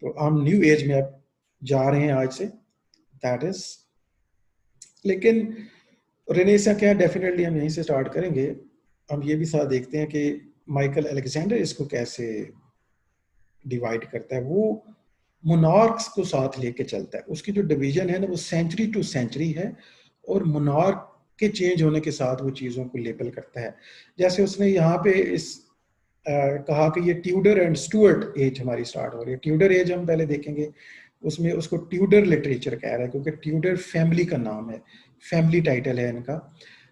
तो हम new age में अब जा रहे हैं आज से, दैट इज। लेकिन रेनेसा क्या, डेफिनेटली हम यहीं से स्टार्ट करेंगे। हम ये भी साथ देखते हैं कि माइकल अलेक्जेंडर इसको कैसे डिवाइड करता है। वो मोनार्क्स को साथ लेके चलता है। उसकी जो डिवीजन है ना वो सेंचुरी टू सेंचुरी है, और मोनार्क के चेंज होने के साथ वो चीज़ों को लेबल करता है। जैसे उसने यहाँ पे इस कहा कि ये ट्यूडर एंड स्टुअर्ट एज हमारी स्टार्ट हो रही है। ट्यूडर एज हम पहले देखेंगे, उसमें उसको ट्यूडर लिटरेचर कह रहा है, क्योंकि ट्यूडर फैमिली का नाम है, फैमिली टाइटल है इनका,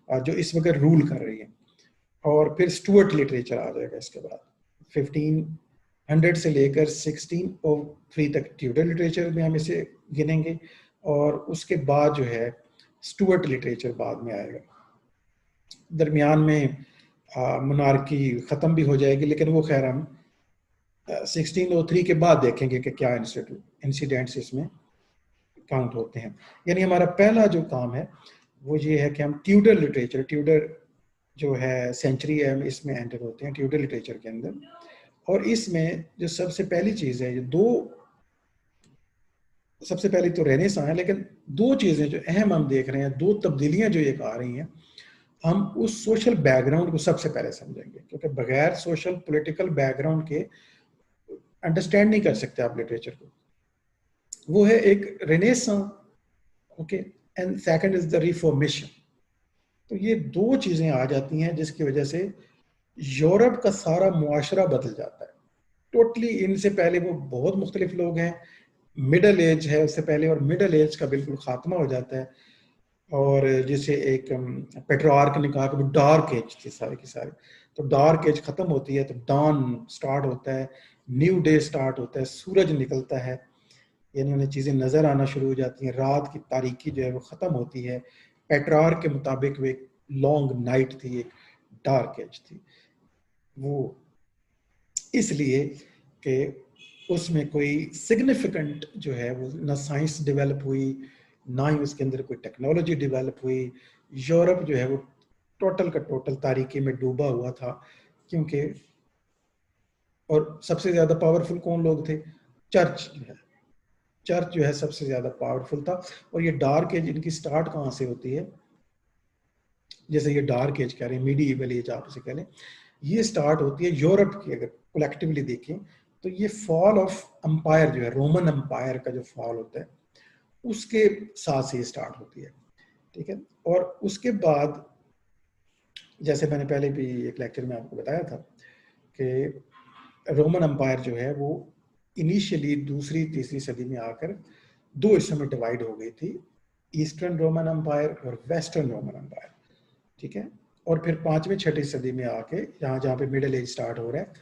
जो इस वक्त रूल कर रही है। और फिर स्टुअर्ट लिटरेचर आ जाएगा इसके बाद, 1500 से लेकर 1603 तक ट्यूडर लिटरेचर में हम इसे गिनेंगे, और उसके बाद जो है स्टुअर्ट लिटरेचर बाद में आएगा। दरमियान में मोनार्की ख़त्म भी हो जाएगी, लेकिन वो खैर हम 1603 के बाद देखेंगे कि क्या इंसिडेंट्स इसमें काउंट होते हैं। यानी हमारा पहला जो काम है वो ये है कि हम ट्यूडर लिटरेचर, ट्यूडर जो है सेंचुरी है, इसमें एंटर होते हैं ट्यूडर लिटरेचर के अंदर। और इसमें जो सबसे पहली चीज़ है, ये सबसे पहले तो रेनेसां है, लेकिन दो चीज़ें जो अहम हम देख रहे हैं, दो तब्दीलियां जो एक आ रही हैं, हम उस सोशल बैकग्राउंड को सबसे पहले समझेंगे, क्योंकि बगैर सोशल पॉलिटिकल बैकग्राउंड के अंडरस्टैंड नहीं कर सकते आप लिटरेचर को। वो है एक renaissance, okay, and second is the reformation. तो ये दो चीज़ें आ जाती हैं जिसकी वजह से यूरोप का सारा मुआशरा बदल जाता है टोटली। इनसे पहले वो बहुत मुख्तलिफ लोग हैं, मिडल एज है उससे पहले, और मिडल एज का बिल्कुल खात्मा हो जाता है। और जैसे एक पेट्रोआर्क ने कहा कि वो डार्क एज थी सारे की सारे, तो डार्क एज खत्म होती है तो डॉन स्टार्ट होता है, न्यू डे स्टार्ट होता है, सूरज निकलता है, यानी उन्हें चीज़ें नज़र आना शुरू हो जाती हैं, रात की तारीकी जो है वो ख़त्म होती है। पेट्रोआर्क के मुताबिक वो एक लॉन्ग नाइट थी, एक डार्क एज थी। वो इसलिए कि उसमें कोई सिग्निफिकेंट जो है वो ना साइंस डेवलप हुई, ना ही उसके अंदर कोई टेक्नोलॉजी डेवलप हुई। यूरोप जो है वो टोटल का टोटल तारीकी में डूबा हुआ था, क्योंकि और सबसे ज़्यादा पावरफुल कौन लोग थे? चर्च जो है, चर्च जो है सबसे ज़्यादा पावरफुल था। और ये डार्क एज इनकी स्टार्ट कहाँ से होती है? जैसे ये डार्क एज कह रहे हैं, मीडिएवल एज आप इसे कह लें, ये स्टार्ट होती है यूरोप की। अगर कलेक्टिवली देखें तो ये फॉल ऑफ एम्पायर जो है, रोमन एम्पायर का जो फॉल होता है उसके साथ से स्टार्ट होती है, ठीक है। और उसके बाद जैसे मैंने पहले भी एक लेक्चर में आपको बताया था कि रोमन एम्पायर जो है वो इनिशियली दूसरी तीसरी सदी में आकर दो हिस्सों में डिवाइड हो गई थी, ईस्टर्न रोमन एम्पायर और वेस्टर्न रोमन एम्पायर, ठीक है। और फिर 5वीं 6वीं सदी में आके यहाँ जहाँ पे मिडिल एज स्टार्ट हो रहा है,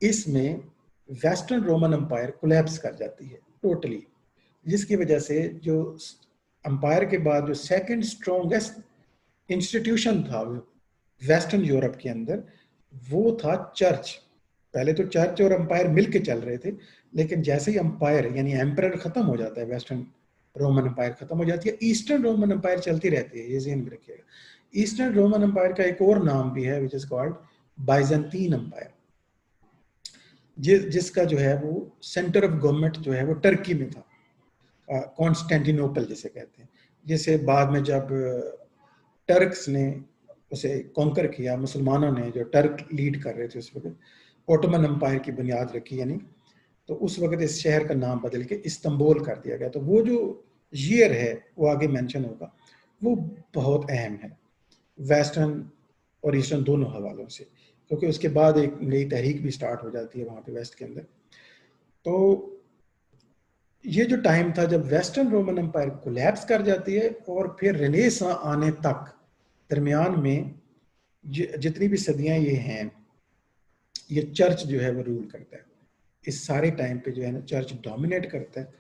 इसमें वेस्टर्न रोमन एम्पायर कोलैप्स कर जाती है टोटली, जिसकी वजह से जो एम्पायर के बाद जो सेकंड स्ट्रॉन्गेस्ट इंस्टीट्यूशन था वेस्टर्न यूरोप के अंदर, वो था चर्च। पहले तो चर्च और एम्पायर मिलके चल रहे थे, लेकिन जैसे ही एम्पायर यानी एम्परर खत्म हो जाता है, वेस्टर्न रोमन एम्पायर खत्म हो जाती है, ईस्टर्न रोमन एम्पायर चलती रहती है, ये ज़हन में रखिएगा। ईस्टर्न रोमन एम्पायर का एक और नाम भी है which is called Byzantine empire, जिसका जो है वो सेंटर ऑफ गवर्नमेंट जो है वो टर्की में था, कॉन्स्टेंटिनोपल जिसे कहते हैं। जैसे बाद में जब टर्क्स ने उसे कॉन्कर किया, मुसलमानों ने, जो टर्क लीड कर रहे थे उस वक्त, ओटोमन एम्पायर की बुनियाद रखी, यानी तो उस वक्त इस शहर का नाम बदल के इस्तांबुल कर दिया गया। तो वो जो ईयर है वो आगे मेंशन होगा, वो बहुत अहम है वेस्टर्न और ईस्टर्न दोनों हवालों से, क्योंकि उसके बाद एक नई तहरीक भी स्टार्ट हो जाती है वहाँ पे वेस्ट के अंदर। तो ये जो टाइम था जब वेस्टर्न रोमन एम्पायर कोलैप्स कर जाती है और फिर रेनेसां आने तक, दरमियान में जितनी भी सदियां ये हैं, ये चर्च जो है वो रूल करता है। इस सारे टाइम पे जो है ना चर्च डोमिनेट करता है,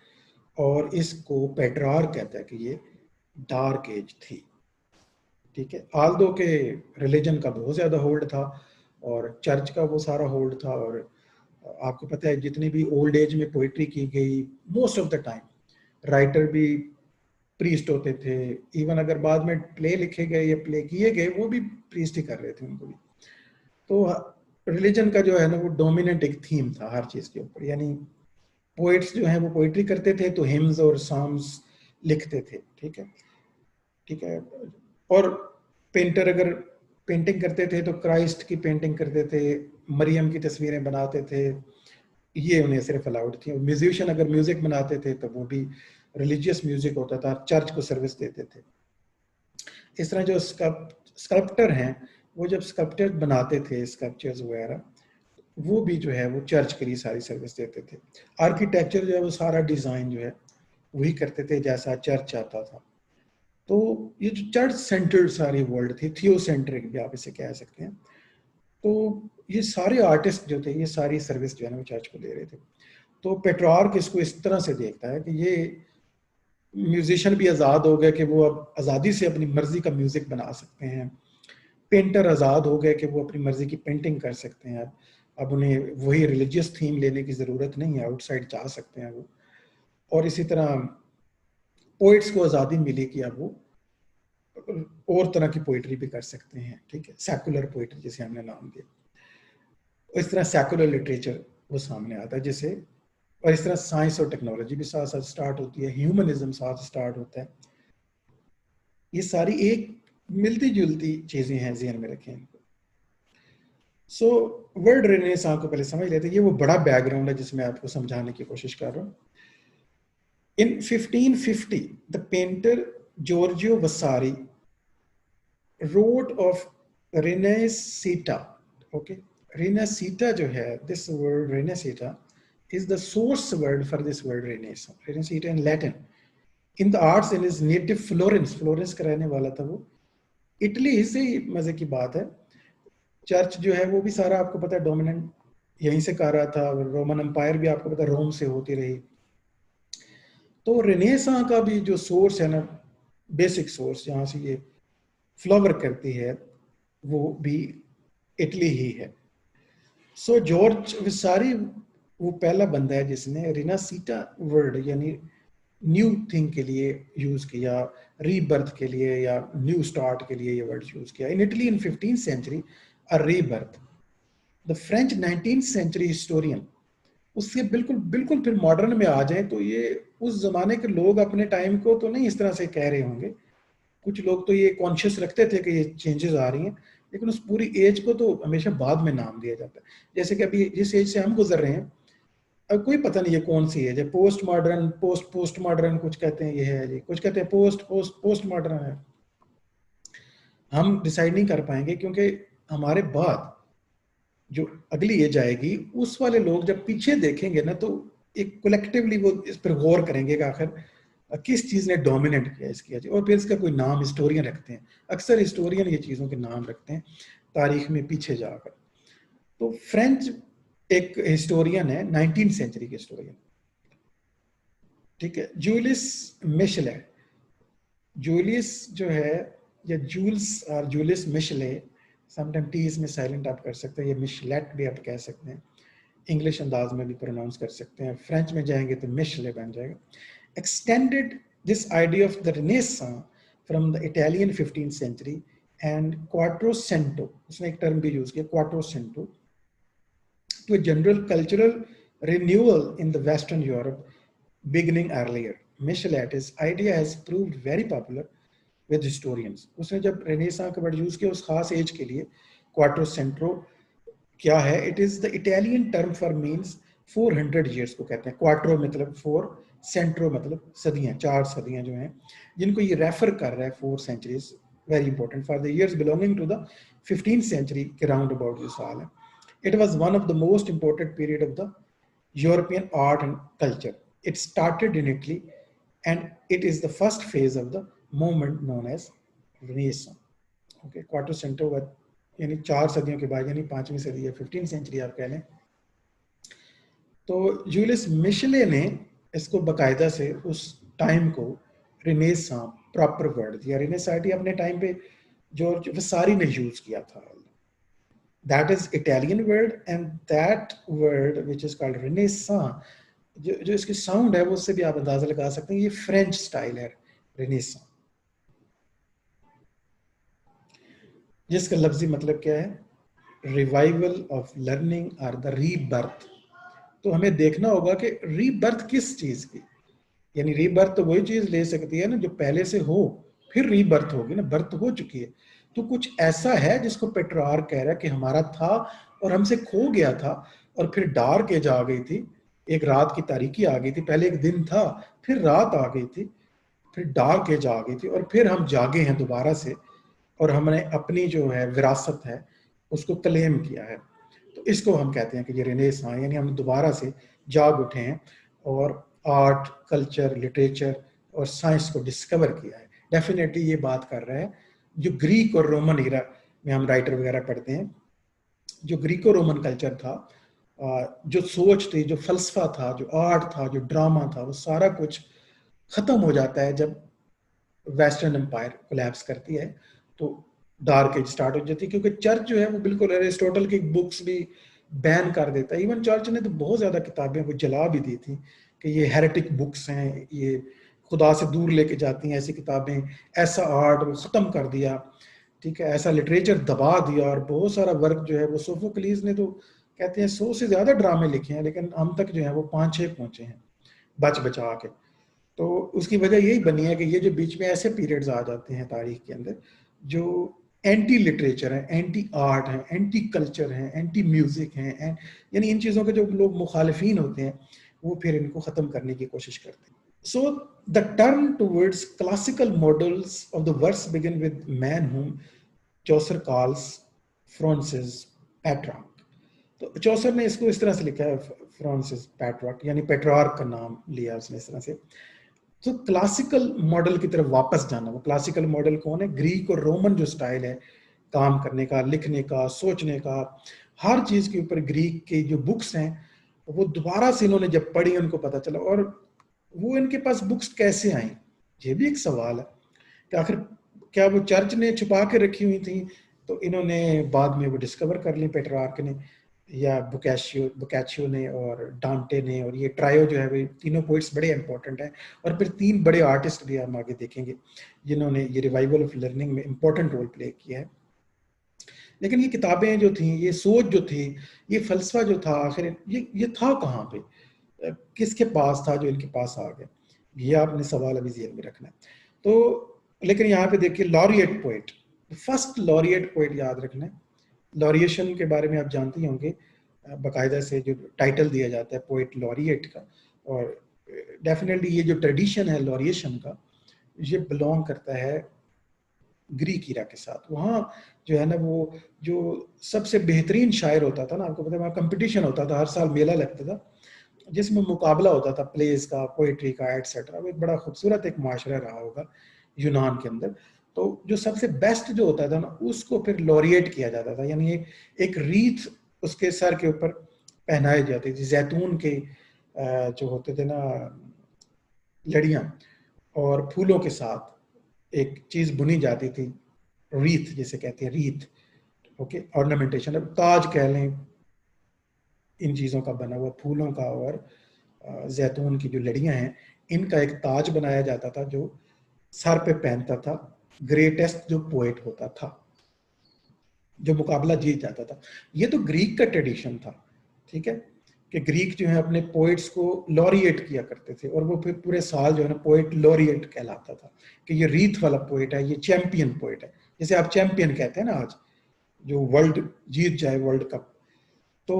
और इसको पेट्रार्क कहता है कि ये डार्क एज थी, ठीक है। आल्दो के रिलीजन का बहुत ज़्यादा होल्ड था और चर्च का वो सारा होल्ड था। और आपको पता है जितनी भी ओल्ड एज में पोइट्री की गई, most of the time writer भी प्रीस्ट होते थे। इवन अगर बाद में प्ले लिखे गए या प्ले किए गए, वो भी प्रीस्ट ही कर रहे थे उनको भी। तो रिलीजन का जो है ना वो डोमिनेंट एक थीम था हर चीज़ के ऊपर, यानी पोइट्स जो हैं वो पोइट्री करते थे तो हिम्स और सॉन्ग्स लिखते थे, ठीक है, ठीक है। और पेंटर अगर पेंटिंग करते थे तो क्राइस्ट की पेंटिंग करते थे, मरियम की तस्वीरें बनाते थे, ये उन्हें सिर्फ अलाउड थी। म्यूजिशियन अगर म्यूजिक बनाते थे तो वो भी रिलीजियस म्यूजिक होता था, चर्च को सर्विस देते थे। इस तरह जो स्कल्प्टर हैं वो जब स्कल्प्चर बनाते थे, स्कल्पचर्स वगैरह, वो भी जो है वो चर्च के लिए सारी सर्विस देते थे। आर्किटेक्चर जो है वो सारा डिज़ाइन जो है वही करते थे जैसा चर्च चाहता था। तो ये जो चर्च सेंटर्ड सारी वर्ल्ड थी, थियोसेंट्रिक भी आप इसे कह सकते हैं। तो ये सारे आर्टिस्ट जो थे ये सारी सर्विस जो है ना वो चर्च को दे रहे थे। तो पेट्रार्क इसको इस तरह से देखता है कि ये म्यूजिशियन भी आज़ाद हो गए कि वो अब आज़ादी से अपनी मर्जी का म्यूजिक बना सकते हैं, पेंटर आज़ाद हो गए कि वो अपनी मर्जी की पेंटिंग कर सकते हैं। अब उन्हें वही रिलीजियस थीम लेने की ज़रूरत नहीं है, आउटसाइड जा सकते हैं वो। और इसी तरह पोइट्स को आज़ादी मिली कि अब वो और तरह की पोइट्री भी कर सकते हैं, ठीक है, सेकुलर पोइट्री जिसे हमने नाम दिया। इस तरह सेकुलर लिटरेचर वो सामने आता है जिसे, और इस तरह साइंस और टेक्नोलॉजी भी साथ साथ स्टार्ट होती है, ह्यूमनिज्म साथ स्टार्ट होता है। ये सारी एक मिलती जुलती चीजें हैं, ज़हन में रखें इनको। सो वर्ल्ड रेनेसां को पहले समझ लेते हैं। ये वो बड़ा बैकग्राउंड है जिसमें आपको समझाने की कोशिश कर रहा हूँ। In 1550, the painter Giorgio Vasari wrote of Rinascita. Okay, Rinascita जो है, this word Rinascita is the source word for this word Renaissance. Rinascita in Latin. In the arts in his native Florence, Florence का रहने वाला था वो, Italy से ही मजे की बात है। चर्च जो है वो भी सारा आपको पता है डोमिनेंट यहीं से कर रहा था, रोमन एम्पायर भी आपको पता है रोम से होती रही। तो रेनेसां का भी जो सोर्स है ना, बेसिक सोर्स जहाँ से ये फ्लावर करती है, वो भी इटली ही है। सो जॉर्ज विसारी वो पहला बंदा है जिसने रिनासीटा वर्ड यानी न्यू थिंग के लिए यूज किया, रीबर्थ के लिए या न्यू स्टार्ट के लिए ये वर्ड यूज किया। In Italy in 15th century a rebirth. The French 19th century historian, उससे बिल्कुल बिल्कुल फिर मॉडर्न में आ जाए तो ये उस जमाने के लोग अपने टाइम को तो नहीं इस तरह से कह रहे होंगे। कुछ लोग तो ये कॉन्शियस रखते थे कि ये चेंजेस आ रही हैं, लेकिन उस पूरी एज को तो हमेशा बाद में नाम दिया जाता है। जैसे कि अभी जिस एज से हम गुजर रहे हैं, अब कोई पता नहीं ये कौन सी एज है। पोस्ट मॉडर्न, पोस्ट मॉडर्न कुछ कहते हैं ये है जी, कुछ कहते हैं पोस्ट मॉडर्न है। हम डिसाइड नहीं कर पाएंगे क्योंकि हमारे बाद जो अगली एज आएगी उस वाले लोग जब पीछे देखेंगे ना तो एक कलेक्टिवली वो इस पर गौर करेंगे कि आखिर किस चीज ने डोमिनेट किया इसकी एज, और फिर इसका कोई नाम हिस्टोरियन रखते हैं। अक्सर हिस्टोरियन ये चीजों के नाम रखते हैं तारीख में पीछे जाकर। तो फ्रेंच एक हिस्टोरियन है, 19th सेंचुरी के हिस्टोरियन, ठीक है, जूलियस मिशले। जूलियस जो है या जूल्स और जूलियस मिशले, समटाइम टी इसमें साइलेंट आप कर सकते हैं, ये मिशलेट भी आप कह सकते हैं, इंग्लिश अंदाज में भी प्रोनाउंस कर सकते हैं, फ्रेंच में जाएंगे तो मिशले बन जाएगा। Extended this idea of the Renaissance from the Italian 15th century and quattrocento, उसने एक टर्म भी यूज किया क्वाट्रोसेंटो, to a general cultural renewal in the Western Europe beginning earlier. Michelet's idea has proved very popular with historians. उसने जब renaissance का word use किया उस खास एज के लिए, क्वाट्रोसेंट्रो क्या है? It is the Italian term for means 400 years को कहते हैं। क्वाट्रो मतलब 4, सेंट्रो मतलब सदियां, 4 सदियां जो हैं जिनको ये रेफर कर रहा है 4 centuries, very important for the years belonging to the 15th century के राउंड अबाउट जो साल है। It was one of the most important period of the European art and culture. It started in Italy and it is the first phase of the movement known as Renaissance. Okay, क्वाट्रोसेंटो यानी 4 सदियों के बाद, यानी 5वीं सदी या 15th century आप कह लें। तो जूलियस मिशले ने इसको बकायदा से उस टाइम को रिनेसां प्रॉपर वर्ड दिया। रिनेसाइटी अपने टाइम पे जॉर्ज वसारी ने यूज किया था। That is Italian word, and that word which is called Renaissance, जो इसकी साउंड है वो उससे भी आप अंदाजा लगा सकते हैं, ये फ्रेंच स्टाइल है Renaissance, जिसका लफ्जी मतलब क्या है? रिवाइवल ऑफ लर्निंग और द रीबर्थ तो हमें देखना होगा कि रीबर्थ किस चीज की, यानी रीबर्थ तो वही चीज ले सकती है ना जो पहले से हो, फिर रीबर्थ होगी ना, बर्थ हो चुकी है। तो कुछ ऐसा है जिसको पेट्रोआर्क कह रहा है कि हमारा था और हमसे खो गया था, और फिर डार्क एज आ गई थी, एक रात की तारीकी आ गई थी, पहले एक दिन था, फिर रात आ गई थी, फिर डार्क एज आ गई थी, और फिर हम जागे हैं दोबारा से, और हमने अपनी जो है विरासत है उसको क्लेम किया है। तो इसको हम कहते हैं कि ये रेनेसां, यानी हम दोबारा से जाग उठे हैं और आर्ट, कल्चर, लिटरेचर और साइंस को डिस्कवर किया है। डेफिनेटली ये बात कर रहा है जो ग्रीक और रोमन इरा में हम राइटर वगैरह पढ़ते हैं, जो ग्रीको रोमन कल्चर था, जो सोच थी, जो फलसफा था, जो आर्ट था, जो ड्रामा था, वो सारा कुछ खत्म हो जाता है जब वेस्टर्न एम्पायर कोलैप्स करती है, तो डार्क एज स्टार्ट हो जाती है। क्योंकि चर्च जो है वो बिल्कुल एरिस्टोटल की बुक्स भी बैन कर देता है। इवन चर्च ने तो बहुत ज्यादा किताबें वो जला भी दी थी कि ये हेरेटिक बुक्स हैं, ये खुदा से दूर लेके जाती हैं ऐसी किताबें, ऐसा आर्ट वो खत्म कर दिया, ठीक है, ऐसा लिटरेचर दबा दिया। और बहुत सारा वर्क जो है वो सोफोक्लीज ने तो कहते हैं 100 से ज्यादा ड्रामे लिखे हैं, लेकिन हम तक जो है वो 5-6 पहुंचे हैं बच बचा के। तो उसकी वजह यही बनी है कि ये जो बीच में ऐसे पीरियड्स आ जाते हैं तारीख के अंदर जो एंटी लिटरेचर है, एंटी आर्ट है, एंटी कल्चर है, एंटी म्यूजिक है, यानी इन चीज़ों के जो लोग मुखालिफिन होते हैं वो फिर इनको ख़त्म करने की कोशिश करते हैं। So the turn towards classical models of the verse begin with man whom Chaucer calls Francis Petrarch. तो चौसर ने इसको इस तरह से लिखा है, फ्रांसिस पेट्रार्क, यानी पेट्रार्क का नाम लिया उसने इस तरह से। तो क्लासिकल मॉडल की तरफ वापस जाना, वो क्लासिकल मॉडल कौन है? ग्रीक और रोमन जो स्टाइल है काम करने का, लिखने का, सोचने का, हर चीज के ऊपर ग्रीक की जो बुक्स हैं वो दोबारा से इन्होंने जब पढ़ी उनको पता चला। और वो इनके पास बुक्स कैसे आई, ये भी एक सवाल है कि आखिर क्या वो चर्च ने छुपा के रखी हुई थी तो इन्होंने बाद में वो डिस्कवर कर ली पेट्रार्क ने, या बुकैशियो ने और डांटे ने, और ये ट्रायो जो है वो तीनों पोइट्स बड़े इंपॉर्टेंट हैं। और फिर 3 बड़े आर्टिस्ट भी हम आगे देखेंगे जिन्होंने ये रिवाइवल ऑफ लर्निंग में इंपॉर्टेंट रोल प्ले किया है। लेकिन ये किताबें जो थी, ये सोच जो थी, ये फलसफा जो था, आखिर ये था कहाँ पे, किसके पास था जो इनके पास आ गया, ये आपने सवाल अभी जेल में रखना है। तो लेकिन यहाँ पे देखिए laureate poet, first laureate poet याद रखना है। लॉरिएशन के बारे में आप जानते ही होंगे, बाकायदा से जो टाइटल दिया जाता है पोइट लॉरिएट का, और डेफिनेटली ये जो ट्रेडिशन है लॉरिएशन का, ये बिलोंग करता है ग्रीक ईरा के साथ। वहाँ जो है ना वो जो सबसे बेहतरीन शायर होता था ना, आपको पता है वहाँ कंपटीशन होता था, हर साल मेला लगता था जिसमें मुकाबला होता था प्लेस का, पोइट्री का, एटसेट्रा। वो एक बड़ा खूबसूरत एक माशरा रहा होगा यूनान के अंदर। तो जो सबसे बेस्ट जो होता था ना उसको फिर लॉरिएट किया जाता था, यानी एक रीथ उसके सर के ऊपर पहनाई जाती थी, जैतून के जो होते थे ना लड़ियां और फूलों के साथ एक चीज बुनी जाती थी, रीथ जिसे कहते हैं, रीथ, ओके, ऑर्नामेंटेशन, अब ताज कह लें, इन चीज़ों का बना हुआ फूलों का और जैतून की जो लड़ियां हैं इनका एक ताज बनाया जाता था जो सर पे पहनता था ग्रेटेस्ट जो पोएट होता था, जो मुकाबला जीत जाता था। ये तो ग्रीक का ट्रेडिशन था, ठीक है, कि ग्रीक जो है अपने पोइट्स को लॉरिएट किया करते थे, और वो फिर पूरे साल जो है ना पोइट लॉरिएट कहलाता था कि ये रीथ वाला पोइट है, ये चैंपियन पोइट है, जैसे आप चैंपियन कहते हैं ना आज, जो वर्ल्ड जीत जाए वर्ल्ड कप। तो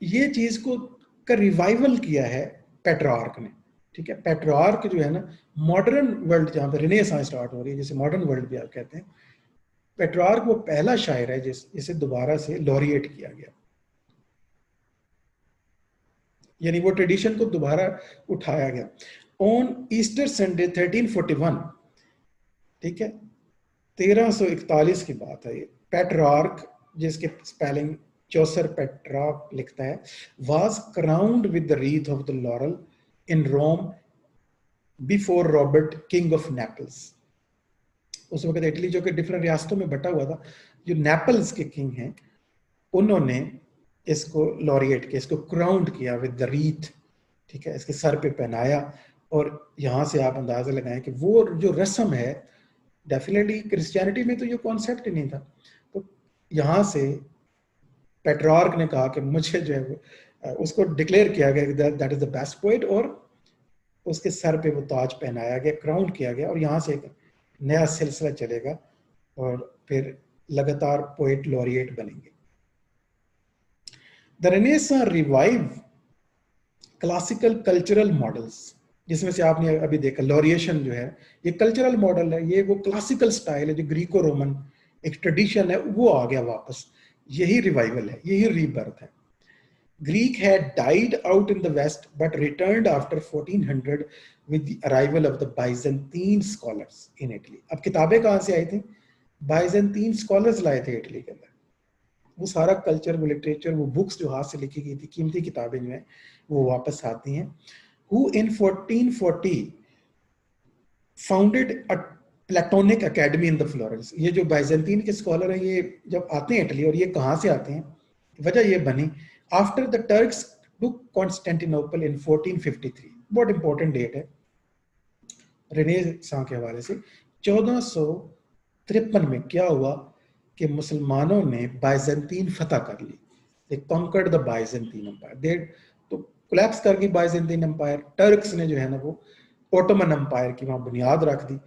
ये चीज को का रिवाइवल किया है पेट्रार्क ने, ठीक है। पेट्रार्क जो है ना मॉडर्न वर्ल्ड जहां पे रिनेसांस स्टार्ट हो रही है, जैसे मॉडर्न वर्ल्ड भी आप कहते हैं, पेट्रार्क वो पहला शायर है जिसे दोबारा से लॉरिएट किया गया, यानी वो ट्रेडिशन को दोबारा उठाया गया। ऑन ईस्टर संडे 1341, ठीक है, 1341 की बात है ये, पेट्रार्क जिसके स्पेलिंग चौसर पेट्रार्क लिखता है, was crowned with the wreath of the laurel in Rome before Robert king of Naples। उस वक्त इटली जो कि डिफरेंट रियासतों में बटा हुआ था, जो नेपल्स के किंग हैं उन्होंने इसको लॉरिएट किया, इसको क्राउंड किया विद द रीथ, ठीक है, इसके सर पे पहनाया। और यहाँ से आप अंदाजा लगाएं कि वो जो रस्म है, डेफिनेटली क्रिश्चियनिटी में तो ये कॉन्सेप्ट ही नहीं था। तो यहाँ से पेट्रार्क ने कहा कि मुझे जो है उसको डिक्लेयर किया गया that is the best poet, और उसके सर पे वो ताज पहनाया गया, क्राउन किया गया, और यहाँ से एक नया सिलसिला चलेगा और फिर लगातार पोएट लॉरिएट बनेंगे। The renaissance revive classical cultural models, जिसमें से आपने अभी देखा लॉरिएशन जो है ये कल्चरल मॉडल है, ये वो क्लासिकल स्टाइल है जो ग्रीको रोमन एक ट्रेडिशन है, वो आ गया वापस। यही रिवाइवल है, यही रीबर्थ है। Greek had died out in the West but returned after 1400 with the arrival of the Byzantine scholars in Italy. अब किताबें कहाँ से आई थी? बाइजेंटीन स्कॉलर्स लाए थे इटली के अंदर। वो सारा कल्चर, वो लिटरेचर, वो बुक्स जो हाथ से लिखी गई थी, कीमती किताबें जो हैं वो वापस आती हैं। Who in 1440 founded a Platonic academy in the Florence. ये जो बाइजेंटीन के स्कॉलर हैं ये जब आते हैं इटली, और ये कहाँ से आते हैं, वजह ये बनी after the Turks took Constantinople in 1453। बहुत इंपॉर्टेंट डेट है रेनेसां के हवाले से। 1453 में क्या हुआ कि मुसलमानों ने बाइजेंटीन फतह कर ली। दे कॉन्कर्ड द बाइजेंटीन एम्पायर, दे तो कोलैप्स कर गई बाइजेंटीन एम्पायर। टर्क्स ने जो है ना वो ओटोमन एम्पायर की वहां बुनियाद रख दी,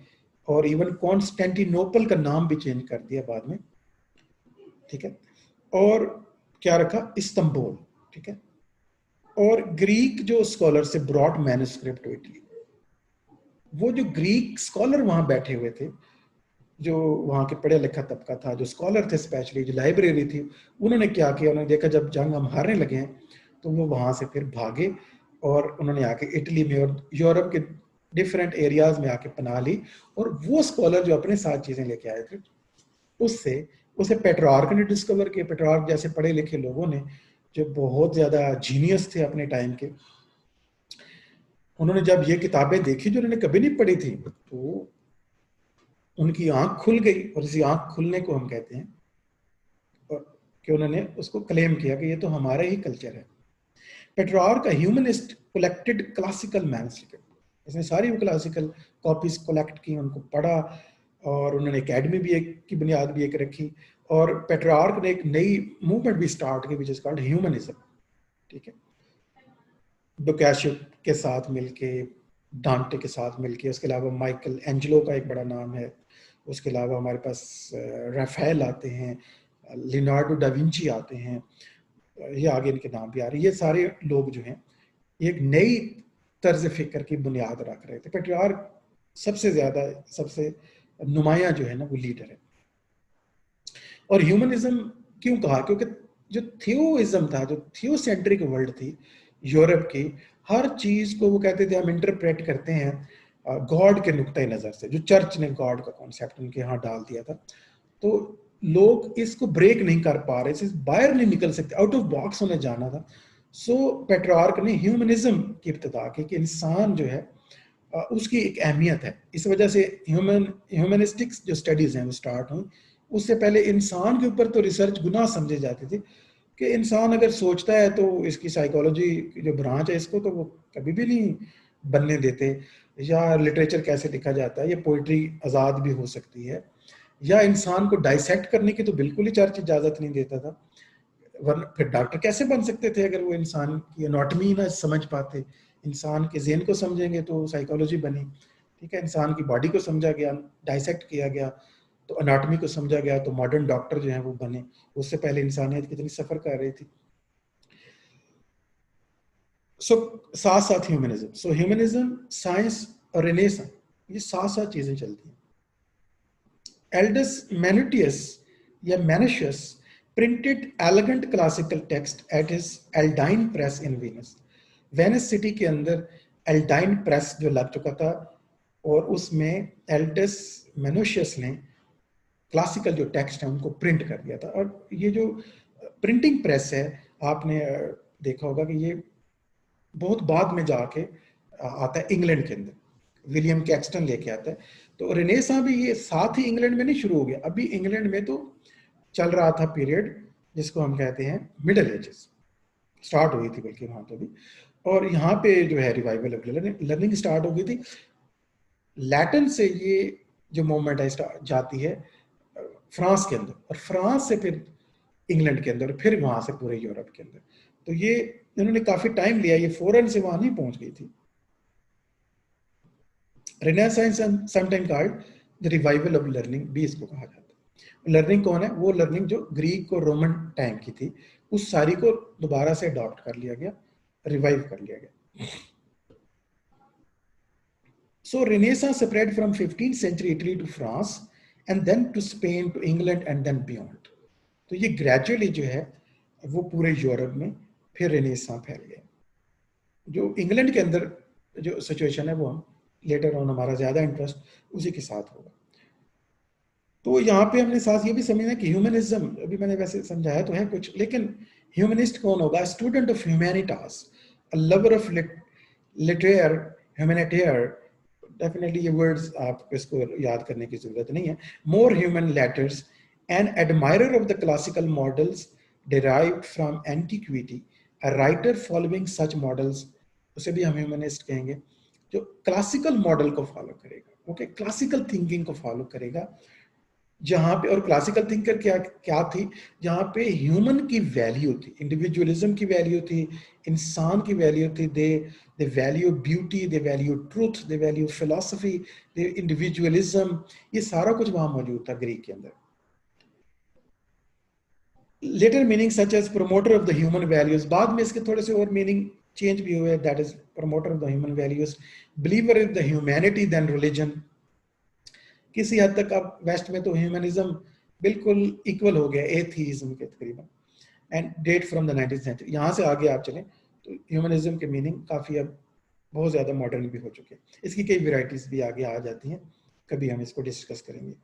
और इवन कॉन्स्टेंटिनोपल का नाम भी चेंज कर दिया बाद में, ठीक है, और क्या रखा, इस्तंबुल, ठीक है। और ग्रीक जो स्कॉलर से ब्रॉड मैन्युस्क्रिप्ट टू इटली, वो जो ग्रीक स्कॉलर वहां बैठे हुए थे, जो वहां के पढ़े लिखा तबका था, जो स्कॉलर थे, स्पेशली जो लाइब्रेरी थी, उन्होंने क्या किया, उन्होंने देखा जब जंग हम हारने लगे हैं तो वो वहां से फिर भागे और उन्होंने आके इटली में और यूरोप के डिफरेंट एरियाज में आके पनाह ली। और वो स्कॉलर जो अपने साथ चीजें लेके आए थे, उससे उसे पेट्रार्क ने डिस्कवर किया। पेट्रार्क जैसे पढ़े लिखे लोगों ने, जो बहुत ज्यादा जीनियस थे अपने टाइम के, उन्होंने जब ये किताबें देखी जो उन्होंने कभी नहीं पढ़ी थी, तो उनकी आंख खुल गई। और इसी आंख खुलने को हम कहते हैं, और कि उन्होंने उसको क्लेम किया कि ये तो हमारा ही कल्चर है। Petrarch, humanist, collected classical manuscript, इसने सारी वो क्लासिकल कॉपीज कलेक्ट की, उनको पढ़ा, और उन्होंने एकेडमी भी एक की बुनियाद भी एक रखी। और पेट्रार्क ने एक नई मूवमेंट भी स्टार्ट की विच इज कॉल्ड ह्यूमनिज्म, ठीक है। बोकाशियो के साथ मिलके, डांटे के साथ मिलके, उसके अलावा माइकल एंजेलो का एक बड़ा नाम है, उसके अलावा हमारे पास राफेल आते हैं, लियोनार्डो डा विंची आते हैं, ये आगे इनके नाम भी आ रहे हैं। ये सारे लोग जो हैं एक नई तर्ज फिक्र की बुनियाद रख रहे थे। पेट्रार्क सबसे ज्यादा, सबसे नुमाया जो है ना वो लीडर है। और ह्यूमनिज्म क्यों कहा, क्योंकि जो थियोइज्म था, जो थियोसेंट्रिक वर्ल्ड थी यूरोप की, हर चीज को वो कहते थे हम इंटरप्रेट करते हैं गॉड के नुक्ते नजर से, जो चर्च ने गॉड का कॉन्सेप्ट उनके यहाँ डाल दिया था। तो लोग इसको ब्रेक नहीं कर पा रहे, इससे बाहर नहीं निकल सकते, आउट ऑफ बॉक्स उन्हें जाना था। सो पेट्रार्क ने ह्यूमनिज्म की इब्तिदा की कि इंसान जो है उसकी एक अहमियत है। इस वजह से ह्यूमनिस्टिक्स जो स्टडीज हैं वो स्टार्ट हुई। उससे पहले इंसान के ऊपर तो रिसर्च गुनाह समझे जाते थे कि इंसान अगर सोचता है तो इसकी साइकोलॉजी की जो ब्रांच है इसको तो वो कभी भी नहीं बनने देते, या लिटरेचर कैसे लिखा जाता है, ये पोइट्री आज़ाद भी हो सकती है, या इंसान को डाइसेक्ट करने की तो बिल्कुल ही चर्च इजाज़त नहीं देता था। वरना फिर डॉक्टर कैसे बन सकते थे अगर वो इंसान की एनाटॉमी ना समझ पाते। इंसान के ज़हन को समझेंगे तो साइकोलॉजी बनी, ठीक है। इंसान की बॉडी को समझा गया, डाइसेक्ट किया गया, तो एनाटॉमी को समझा गया, तो मॉडर्न डॉक्टर जो हैं वो बने। उससे पहले इंसानियत कितनी सफ़र कर रही थी। सो साथ साथ ह्यूमनिज्म, सो ह्यूमनिज्म, साइंस और रेनेसां, ये साथ साथ चीज़ें चलती हैं। Aldus Manutius या Manutius printed elegant classical text at his Aldine press in Venice। Venice city के अंदर एल्डाइन प्रेस जो लग चुका था, और उसमें एल्डस मेनोशियस ने क्लासिकल जो टेक्स्ट है उनको प्रिंट कर दिया था। और ये जो प्रिंटिंग प्रेस है, आपने देखा होगा कि ये बहुत बाद में जाके आता है इंग्लैंड के अंदर, विलियम कैक्सटन लेके आता है। तो रेनेसां भी ये साथ ही इंग्लैंड में नहीं शुरू हो गया, अभी इंग्लैंड में तो चल रहा था पीरियड जिसको हम कहते हैं मिडल एजेस, स्टार्ट हुई थी बल्कि वहां तो भी। और यहाँ पे जो है रिवाइवल ऑफ लर्निंग स्टार्ट हो गई थी। लैटिन से ये जो मूवमेंट है जाती है फ्रांस के अंदर, और फ्रांस से फिर इंग्लैंड के अंदर, फिर वहां से पूरे यूरोप के अंदर। तो ये इन्होंने काफी टाइम लिया, ये फौरन से वहां नहीं पहुंच गई थी। Renaissance sometime called the revival of learning भी इसको कहा जाता है। लर्निंग कौन है? वो लर्निंग जो ग्रीक और रोमन टाइम की थी, उस सारी को दोबारा से अडॉप्ट कर लिया गया, रिवाइव कर लिया गया। So Renaissance spread from 15th century Italy to France and then to Spain to England and then beyond. तो ये ग्रेजुअली जो है वो पूरे यूरोप में फिर रेनेसां फैल गया। जो इंग्लैंड के अंदर जो सिचुएशन है वो हम लेटर ऑन, हमारा ज्यादा इंटरेस्ट उसी के साथ होगा। तो यहाँ पे हमने साथ ये भी समझना कि ह्यूमनिज्म, अभी मैंने वैसे समझाया तो है कुछ, लेकिन ह्यूमनिस्ट कौन होगा? Student of humanitas, a lover of litterae, humanitatis. Definitely ये वर्ड्स आप इसको याद करने की जरूरत नहीं है। More human letters and admirer of the classical models derived from antiquity, a writer following such models, उसे भी हम ह्यूमनिस्ट कहेंगे, जो क्लासिकल मॉडल को फॉलो करेगा, ओके, क्लासिकल थिंकिंग को फॉलो करेगा, जहां पे, और क्लासिकल थिंकर क्या क्या थी, जहां पे ह्यूमन की वैल्यू थी, इंडिविजुअलिज्म की वैल्यू थी, इंसान की वैल्यू थी, they value beauty, they value truth, they value philosophy, they individualism, ये सारा कुछ वहां मौजूद था ग्रीक के अंदर। Later meaning such as promoter of the human values, बाद में इसके थोड़े से और मीनिंग चेंज भी हुए, that is promoter of the human values, believer in the humanity than religion. किसी हद तक अब वेस्ट में तो ह्यूमनिज्म बिल्कुल इक्वल हो गया एथीज्म के तकरीबन, and date from the 19th century. यहाँ से आगे आप चलें तो ह्यूमनिज्म के मीनिंग काफ़ी अब बहुत ज़्यादा मॉडर्न भी हो चुके हैं, इसकी कई वेराइटीज़ भी आगे आ जाती हैं, कभी हम इसको डिस्कस करेंगे।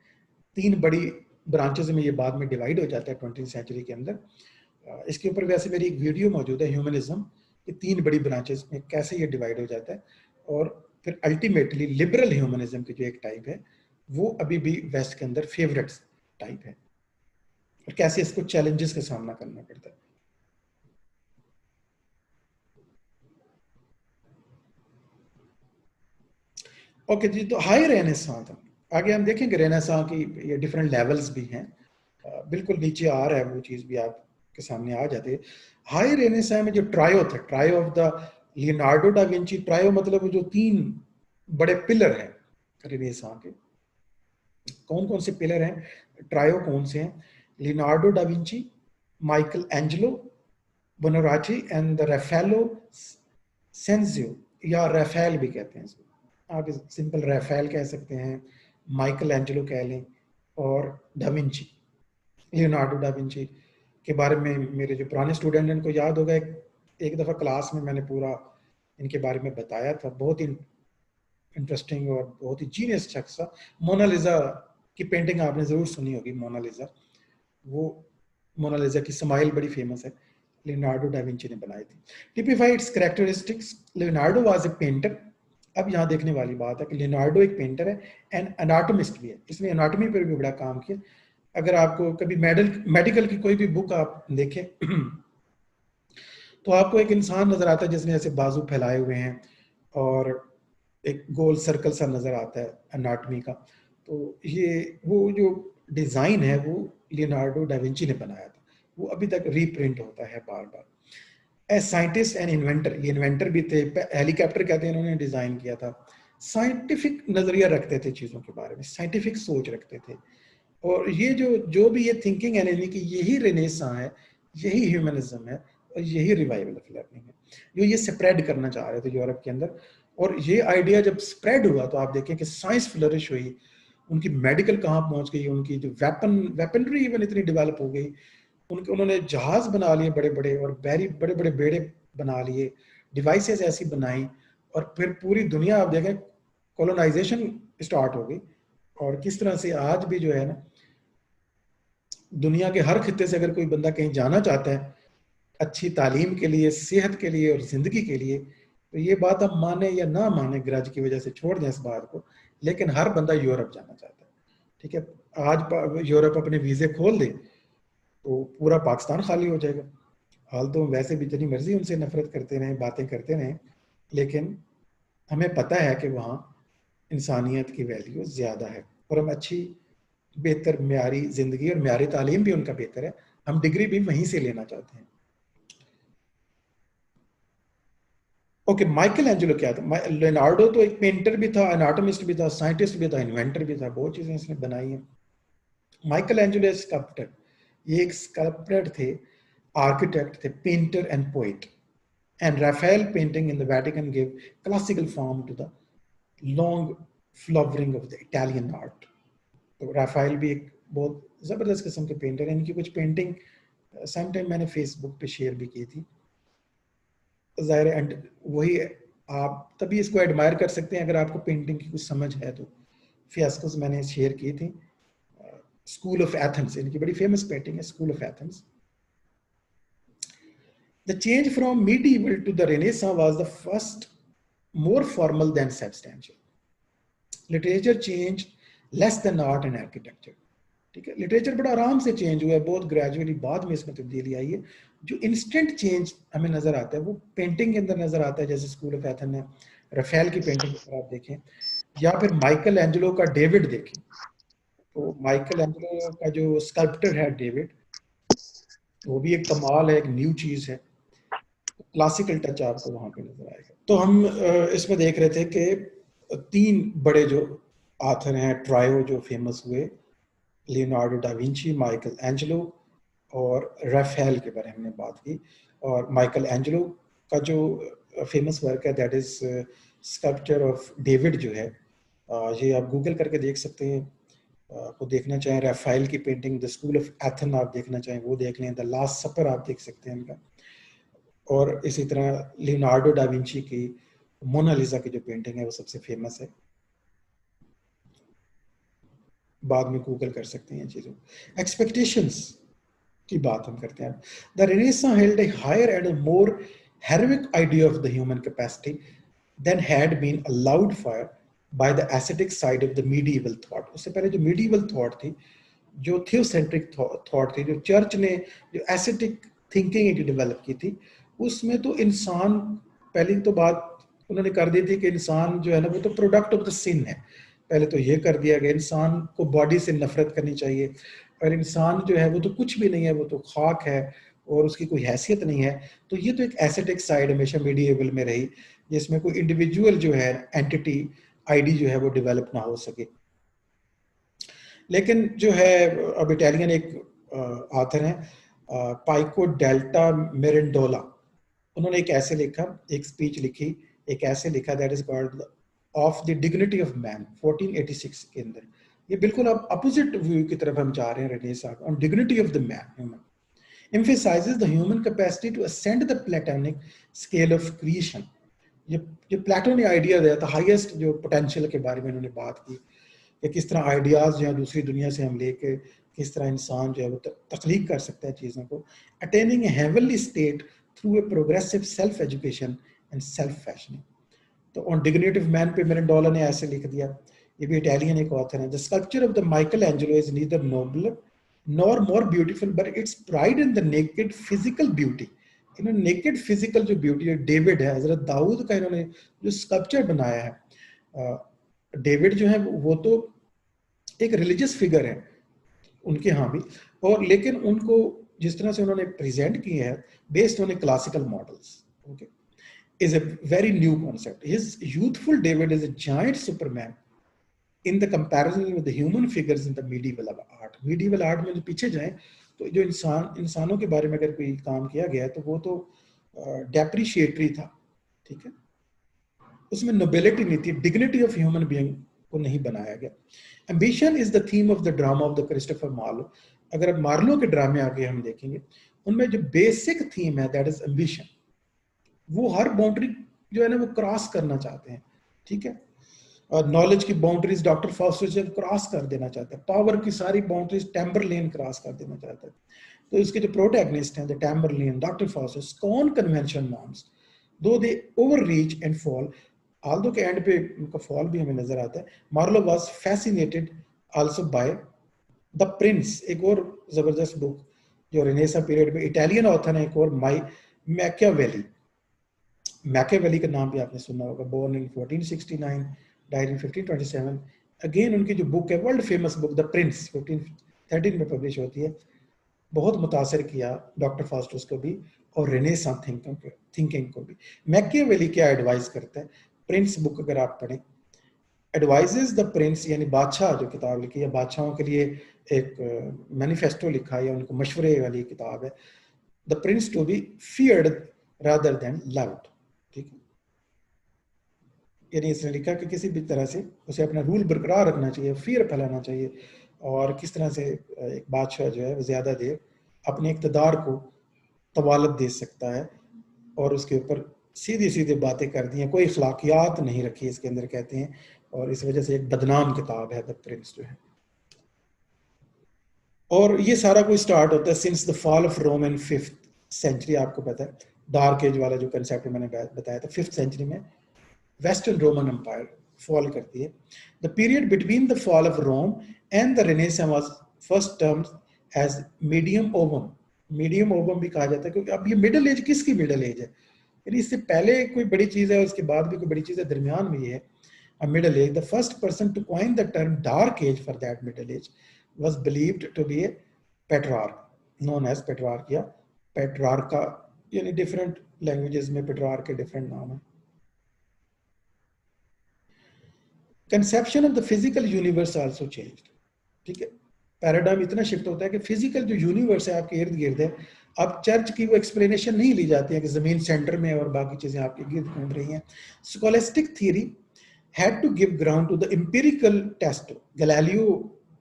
तीन बड़ी ब्रांचेस में ये बाद में डिवाइड हो जाता है 20th सेंचुरी के अंदर। इसके ऊपर वैसे मेरी एक वीडियो मौजूद है, ह्यूमनिज्म की तीन बड़ी ब्रांचेस में कैसे ये डिवाइड हो जाता है, और फिर अल्टीमेटली लिबरल ह्यूमनिज्म की जो एक टाइप है वो अभी भी वेस्ट के अंदर फेवरेट टाइप है, और कैसे इसको चैलेंजेस का सामना करना पड़ता है। ओके जी, तो हाई रेनेसां था। आगे हम देखेंगे रेनेसां की ये डिफरेंट लेवल्स भी हैं, बिल्कुल नीचे आ रहा है वो चीज़ भी आपके सामने आ जाती है। हाई रेनेसां में जो ट्रायो था, trio of the Leonardo da Vinci, trio मतलब जो तीन बड़े पिलर हैं रेनेसां के, कौन कौन से पिलर हैं, ट्रायो कौन से हैं? Leonardo da Vinci, Michelangelo Buonarroti and the Raffaello Sanzio, या राफेल भी कहते हैं इसको, आप सिंपल राफेल कह सकते हैं, माइकल एंजेलो कह लें, और da Vinci, Leonardo da Vinci के बारे में मेरे जो पुराने स्टूडेंट हैं उनको याद होगा, एक दफ़ा क्लास में मैंने पूरा इनके बारे में बताया था, बहुत ही इंटरेस्टिंग और बहुत ही जीनियस शख्स था। मोनालिजा की पेंटिंग आपने ज़रूर सुनी होगी, मोनालिजा, वो मोनालिजा की स्माइल बड़ी फेमस है, लियोनार्डो डा विंची ने बनाई थी। Typified characteristics, Leonardo was a painter. अब यहाँ देखने वाली बात है कि लियोनार्डो एक पेंटर है एंड एनाटोमिस्ट भी है, इसने एनाटॉमी पर भी बड़ा काम किया। अगर आपको कभी मेडिकल की कोई भी बुक आप देखें तो आपको एक इंसान नजर आता है जिसने ऐसे बाजू फैलाए हुए हैं और एक गोल सर्कल सा नजर आता है एनाटॉमी का, तो ये वो जो डिजाइन है वो लियोनार्डो डा विंची ने बनाया था, वो अभी तक रीप्रिंट होता है बार बार। एज साइंटिस्ट एंड इन्वेंटर, ये इन्वेंटर भी थे, हेलीकॉप्टर कहते हैं इन्होंने डिजाइन किया था, साइंटिफिक नजरिया रखते थे चीजों के बारे में, साइंटिफिक सोच रखते थे, और ये जो भी ये थिंकिंग है यानी कि यही रेनेसां है, यही ह्यूमनिज्म है, और यही रिवाइवल ऑफ लर्निंग है जो ये स्प्रेड करना चाह रहे थे यूरोप के अंदर। और ये आइडिया जब स्प्रेड हुआ तो आप देखें कि साइंस फ्लरिश हुई, उनकी मेडिकल कहाँ पहुंच गई, उनकी जो वेपनरी इवन इतनी डेवलप हो गई, उन्होंने जहाज बना लिए बड़े बड़े, और बड़े बड़े बेड़े बना लिए, डिवाइसेस ऐसी बनाई, और फिर पूरी दुनिया आप देखें कॉलोनाइजेशन स्टार्ट हो गई। और किस तरह से आज भी जो है ना, दुनिया के हर खित्ते से अगर कोई बंदा कहीं जाना चाहता है अच्छी तालीम के लिए, सेहत के लिए और जिंदगी के लिए, तो ये बात हम माने या ना माने ग्रज की वजह से छोड़ दें इस बात को, लेकिन हर बंदा यूरोप जाना चाहता है। ठीक है, आज यूरोप अपने वीजे खोल दे तो पूरा पाकिस्तान खाली हो जाएगा। हाल तो वैसे भी जितनी मर्जी उनसे नफरत करते रहें, बातें करते रहें, लेकिन हमें पता है कि वहाँ इंसानियत की वैल्यू ज़्यादा है, और हम अच्छी बेहतर म्यारी ज़िंदगी और म्यारी तालीम भी उनका बेहतर है, हम डिग्री भी वहीं से लेना चाहते हैं। ओके, माइकल एंजेलो क्या था? लियोनार्डो तो एक पेंटर भी था, एनाटॉमिस्ट भी था, साइंटिस्ट भी था, इन्वेंटर भी था, बहुत चीजें इसने बनाई हैं। माइकल एंजेलो स्कल्पटर, ये एक स्कल्पटर थे, आर्किटेक्ट थे, painter and poet. And Raphael painting in the Vatican gave classical form to the long flowering of the Italian art. तो राफेल भी एक बहुत ज़बरदस्त किस्म के पेंटर हैं। इनकी कुछ पेंटिंग सम टाइम मैंने फेसबुक पे शेयर भी की थी। ज़ाहिर है, एंड वही आप तभी इसको एडमायर कर सकते हैं अगर आपको पेंटिंग की कुछ समझ है तो। फियास्कोस मैंने शेयर की थी। स्कूल ऑफ एथेंस, इनकी बड़ी फेमस पेंटिंग है, school of Athens. The change from medieval to the Renaissance was the first more formal than substantial. Literature changed less than art and architecture. ठीक है, लिटरेचर बड़ा आराम से चेंज हुआ है, बहुत ग्रेजुअली बाद में इसमें तब्दीली आई है। जो इंस्टेंट चेंज हमें नजर आता है वो पेंटिंग के अंदर नजर आता है, जैसे स्कूल ऑफ एथेंस है, राफेल की पेंटिंग अगर आप देखें, या फिर माइकल एंजेलो का डेविड देखें, तो माइकल एंजेलो का जो स्कल्पटर है डेविड, वो भी एक कमाल है, एक न्यू चीज है। क्लासिकल टच आपको वहां पे नजर आएगा। तो हम इसमें देख रहे थे कि तीन बड़े जो आथर हैं, ट्रायो जो फेमस हुए, Leonardo da Vinci, Michael Angelo और राफेल के बारे में हमने बात की। और माइकल एंजेलो का जो फेमस वर्क है that is sculpture of David जो है, ये आप गूगल करके देख सकते हैं। आपको देखना चाहें राफेल की painting the school of Athens आप देखना चाहें वो देख लें, द लास्ट सपर आप देख सकते हैं इनका। और इसी तरह लियोनार्डो डा विंची की मोनालिसा की जो पेंटिंग है वो सबसे फेमस है, बाद में गूगल कर सकते हैं चीज़ों। एक्सपेक्टेशंस की बात हम करते हैं। The Renaissance held a higher and a more heroic idea of the human capacity than had been allowed for by the aesthetic side of the medieval thought. उससे पहले जो मीडिएवल थॉट थी, जो थियोसेंट्रिक थॉट थी, जो चर्च ने जो aesthetic thinking develop की थी, उसमें तो इंसान, पहली तो बात उन्होंने कर दी थी कि इंसान जो है ना वो तो प्रोडक्ट ऑफ द सिन है। पहले तो ये कर दिया गया इंसान को बॉडी से नफरत करनी चाहिए, और इंसान जो है वो तो कुछ भी नहीं है, वो तो खाक है और उसकी कोई हैसियत नहीं है। तो ये तो एक एस्थेटिक साइड हमेशा मीडिएवल में रही, जिसमें कोई इंडिविजुअल जो है एंटिटी आईडी जो है वो डेवलप ना हो सके। लेकिन जो है अब इटालियन एक आथर हैं पाइको डेल्टा मेरेंडोला, उन्होंने एक ऐसे लिखा, एक स्पीच लिखी, एक ऐसे लिखा that is called off the dignity of man 1486 के अंदर। ये बिल्कुल अब अपोजिट व्यू की तरफ हम जा रहे हैं renaissance on dignity of the man, human emphasizes the human capacity to ascend the platonic scale of creation। ये प्लेटो ने आइडिया दिया था, हाईएस्ट जो पोटेंशियल के बारे में उन्होंने बात की कि किस तरह आइडियाज जो है दूसरी दुनिया से हम लेके किस तरह इंसान जो है वो तख्लीक कर सकता है चीज़ों को, attaining A heavenly state through a progressive self education and self fashioning. तो ऑन डिग्निटी ऑफ मैन पे मेरेंडोला ने ऐसे लिख दिया, ये भी इटालियन एक ऑथर है। The sculpture of the Michael Angelo is neither noble nor more beautiful but its pride in the naked physical beauty. इन्होंने नेकेड फिजिकल जो ब्यूटी है, डेविड है, हजरत दाऊद का इन्होंने जो स्कल्पचर बनाया है, डेविड जो है वो तो एक रिलीजियस फिगर है उनके यहाँ भी, और लेकिन उनको जिस तरह से उन्होंने प्रेजेंट किए हैं based on A classical models, okay, is a very new concept. His youthful David is a giant Superman in the comparison with the human figures in the medieval art. Medieval art में जो पीछे जाएं तो जो इंसानों के बारे में अगर कोई काम किया गया है तो वो तो डेप्रिशिएटरी था, ठीक है, उसमें नोबिलिटी नहीं थी, डिग्निटी ऑफ ह्यूमन बीइंग को नहीं बनाया गया। Ambition is the theme of the drama of the Christopher Marlowe. अगर अब मार्लो के ड्रामे आगे हम देखेंगे, उनमें जो बेसिक थीम है दैट इज एम्बिशन। वो हर बाउंड्री जो है ना वो क्रॉस करना चाहते हैं, ठीक है, और नॉलेज की बाउंड्रीज डॉक्टर फॉस्टर से क्रॉस कर देना चाहता है, पावर की सारी बाउंड्रीज टेम्बरलेन क्रॉस कर देना चाहता है। तो इसके जो प्रोटैगनिस्ट हैं, the Tamburlaine, doctor Faustus, scorn convention norms, though they overreach and fall, although के एंड पे उनका फॉल भी हमें नजर आता है। Marlowe was fascinated also by the Prince, एक और जबरदस्त बुक जो रेनेसा पीरियड में इटालियन ऑथर है, एक और मैकियावेली। मैकियावेली का नाम भी आपने सुना होगा, born in 1469, died in 1527। Again उनकी जो बुक है world famous book the Prince 1513 में पब्लिश होती है, बहुत मुतासर किया डॉक्टर फास्टस को भी, और रेनेसां थिंकिंग को भी। मैकियावेली क्या एडवाइस करता है, प्रिंस बुक अगर आप पढ़ें, एडवाइजेस द प्रिंस, यानी बादशाह जो किताब लिखी है, बादशाहों के लिए एक मैनिफेस्टो लिखा है या उनको मशवरे वाली किताब है, the Prince to be feared rather than loved. ठीक है, यानी इसने लिखा कि किसी भी तरह से उसे अपना रूल बरकरार रखना चाहिए, फियर फैलाना चाहिए, और किस तरह से एक बादशाह जो है ज़्यादा देर अपने इक़्तिदार को तवालत दे सकता है, और उसके ऊपर सीधी सीधी बातें कर दी हैं, कोई अखलाकियात नहीं रखी इसके अंदर, कहते हैं, और इस वजह से एक बदनाम किताब है द प्रिंस जो है। और ये सारा कुछ स्टार्ट होता है since the fall of Rome in 5th century. आपको पता है डार्क एज वाला जो कंसेप्ट मैंने बताया था, 5th सेंचुरी में वेस्टर्न रोमन एम्पायर फॉल करती है। The period between the fall of Rome and the Renaissance was first termed as medium aevum. Medium aevum भी कहा जाता है क्योंकि अब ये मिडिल एज किसकी मिडिल एज है, यानी इससे पहले कोई बड़ी चीज है, उसके बाद भी कोई बड़ी चीज है, दरमियान में ये है a middle age. The first person to coin the term dark age for that middle age was believed to be a Petrarch, known as Petrarch या Petrarca, यानी different languages में Petrarch के different नाम हैं। Conception of the physical universe also changed। ठीक है, paradigm इतना shift होता है कि फिजिकल जो यूनिवर्स है आपके इर्द गिर्द है, अब चर्च की वो एक्सप्लेनेशन नहीं ली जाती है कि जमीन सेंटर में और बाकी चीजें आपके गिर्द घूम रही हैं। Scholastic theory had to give ground to the empirical test। Galileo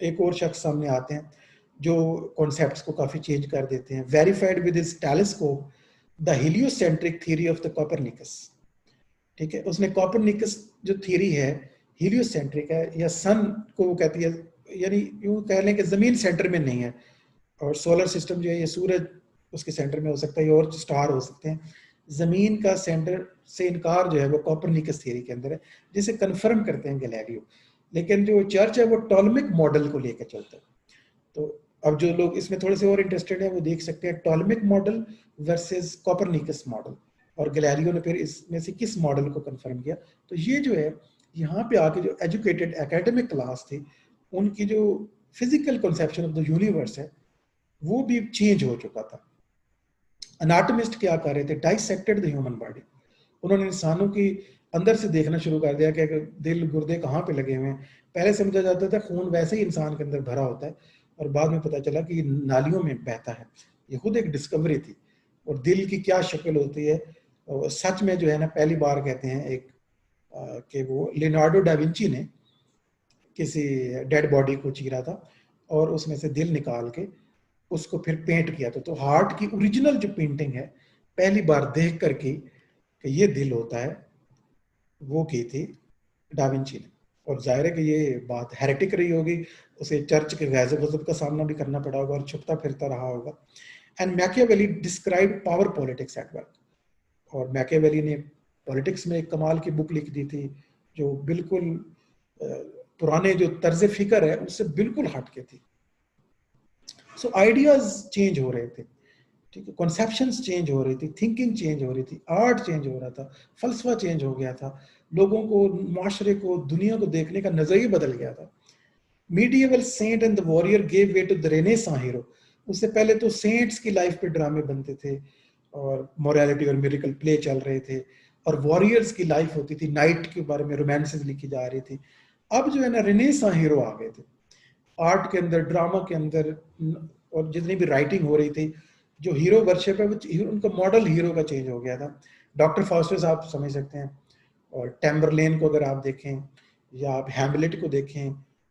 एक और शख्स सामने आते हैं जो कॉन्सेप्ट्स को काफी चेंज कर देते हैं। Verified with his telescope the heliocentric theory of the Copernicus. ठीक है, उसने कोपरनिकस जो थ्योरी है हेलियोसेंट्रिक है, या सन को वो कहती है, यानी यूं कह लें कि जमीन सेंटर में नहीं है, और सोलर सिस्टम जो है ये सूरज उसके सेंटर में हो सकता है, और स्टार हो सकते हैं, जमीन का सेंटर से इनकार जो है वो कोपरनिकस थ्योरी के अंदर है, जिसे कंफर्म करते हैं गैलीलियो। लेकिन जो चर्च है वो टॉलमिक मॉडल को लेकर चलता है। तो अब जो लोग इसमें थोड़े से और इंटरेस्टेड हैं वो देख सकते हैं टॉलमिक मॉडल वर्सेस कोपरनिकस मॉडल, और गैलीलियो ने फिर इसमें से किस मॉडल को कंफर्म किया। तो ये जो है यहाँ पे आके जो एजुकेटेड एकेडमिक क्लास थी, उनकी जो physical conception of the universe है वो भी चेंज हो चुका था। अनाटमिस्ट क्या कर रहे थे, डाइसेक्टेड द ह्यूमन बॉडी। उन्होंने इंसानों की अंदर से देखना शुरू कर दिया कि दिल गुर्दे कहाँ पे लगे हुए हैं। पहले समझा जाता था खून वैसे ही इंसान के अंदर भरा होता है, और बाद में पता चला कि ये नालियों में बहता है। ये खुद एक डिस्कवरी थी। और दिल की क्या शक्ल होती है, और सच में जो है ना, पहली बार कहते हैं एक कि वो लियोनार्डो डा विंची ने किसी डेड बॉडी को चीरा था और उसमें से दिल निकाल के उसको फिर पेंट किया था। तो हार्ट की ओरिजिनल जो पेंटिंग है पहली बार देख कर की कि ये दिल होता है, वो की थी डा विंची ने। और जाहिर है कि ये बात हेरेटिक रही होगी, उसे चर्च के गज़ब का सामना भी करना पड़ा होगा और छुपता फिरता रहा होगा। And Machiavelli describe power politics at work. और मैकियावेली ने पॉलिटिक्स में एक कमाल की बुक लिख दी थी जो बिल्कुल पुराने जो तर्ज फिक्र है उससे बिल्कुल हट के थी। सो आइडियाज चेंज हो रहे थे, ठीक है, कॉन्सेप्शंस चेंज हो रही थी, थिंकिंग चेंज हो रही थी, आर्ट चेंज हो रहा था, फलसफा चेंज हो गया था, लोगों को, माशरे को, दुनिया को देखने का नजरिया बदल गया था। Medieval saint and the warrior gave way to the Renaissance hero. उससे पहले तो सेंट्स की लाइफ पे ड्रामे बनते थे और मोरालिटी और मिरेकल प्ले चल रहे थे, और वॉरियर्स की लाइफ होती थी, नाइट के बारे में रोमांसेस लिखी जा रही थी। अब जो है ना रेनेसां हीरो आ गए थे आर्ट के अंदर, ड्रामा के अंदर, और जितनी भी राइटिंग हो रही थी, जो हीरो वर्शिप है वो उनका मॉडल हीरो का चेंज हो गया था। डॉक्टर फॉस्टर्स आप समझ सकते हैं, और टैम्बरलेन को अगर आप देखें, या आप हैमलेट को देखें,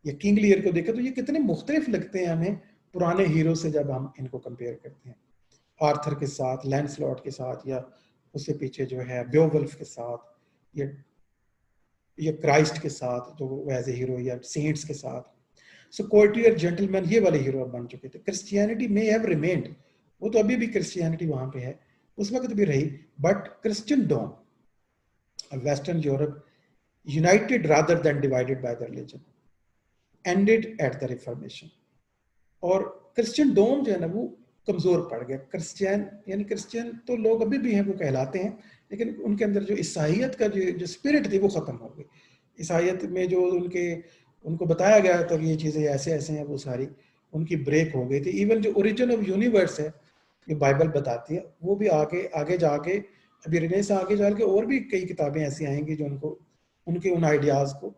या किंग लियर को देखें, तो ये कितने मुख्तलिफ लगते हैं हमें पुराने हीरो से जब हम इनको कंपेयर करते हैं, आर्थर के साथ, लैंसलॉट के साथ, या उससे पीछे जो है बेओवुल्फ के साथ, या क्राइस्ट के साथ जो एज ए हीरो, या सेंट्स के साथ। सो कोर्टियर जेंटलमैन ये वाले हीरो बन चुके थे। क्रिश्चियनिटी मे हैव रिमेन्ड, वो तो अभी भी क्रिश्चियनिटी वहां पे है, उस वक्त भी रही, but Christendom western Europe united rather than divided by the religion ended at the Reformation. और क्रिश्चियन डोम जो है ना वो कमजोर पड़ गया। क्रिश्चियन यानी क्रिश्चियन तो लोग अभी भी हैं, वो कहलाते हैं, लेकिन उनके अंदर जो ईसाइयत का जो स्पिरिट थी वो खत्म हो गई। ईसाइयत में जो उनको बताया गया था कि ये चीज़ें ऐसे ऐसे हैं, वो सारी उनकी ब्रेक हो गई थी। इवन जो ओरिजिन ऑफ यूनिवर्स है ये बाइबल बताती है, वो भी आगे आगे जाके, अभी रेने से आगे जाके और भी कई किताबें ऐसी आएंगी जो उनको, उनके उन आइडियाज़ को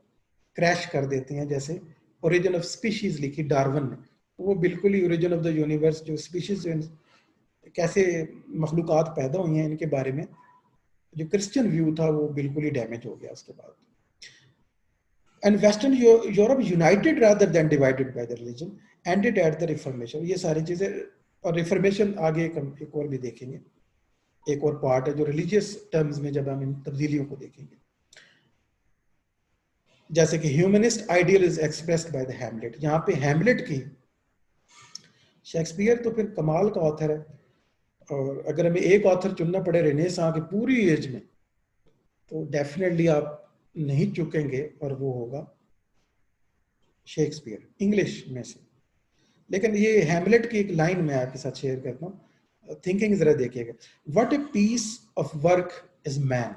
क्रैश कर देती हैं। जैसे ओरिजिन ऑफ स्पीशीज लिखी डार्विन ने, वो बिल्कुल ही ओरिजिन ऑफ द यूनिवर्स, जो स्पीशीज कैसे मखलूक़ात पैदा हुई हैं इनके बारे में, जो क्रिश्चियन व्यू था वो बिल्कुल ही डैमेज हो गया उसके बाद। And western Europe united rather than divided by the religion ended at the reformation. ये सारी चीज़ें, और रिफॉर्मेशन आगे एक और भी देखेंगे, एक और पार्ट है जो रिलीजियस टर्म्स में जब हम इन तब्दीलियों को देखेंगे। जैसे कि humanist ideal is expressed by the Hamlet, यहाँ पे हैमलेट की, शेक्सपियर तो फिर कमाल का ऑथर है, और अगर हमें एक ऑथर चुनना पड़े रेनेसां की पूरी एज में, तो डेफिनेटली आप नहीं चुकेंगे, और वो होगा शेक्सपियर, इंग्लिश में से। लेकिन ये हैमलेट की एक लाइन मैं आपके साथ शेयर करता हूँ, थिंकिंग जरा देखिएगा। What a piece of work is man,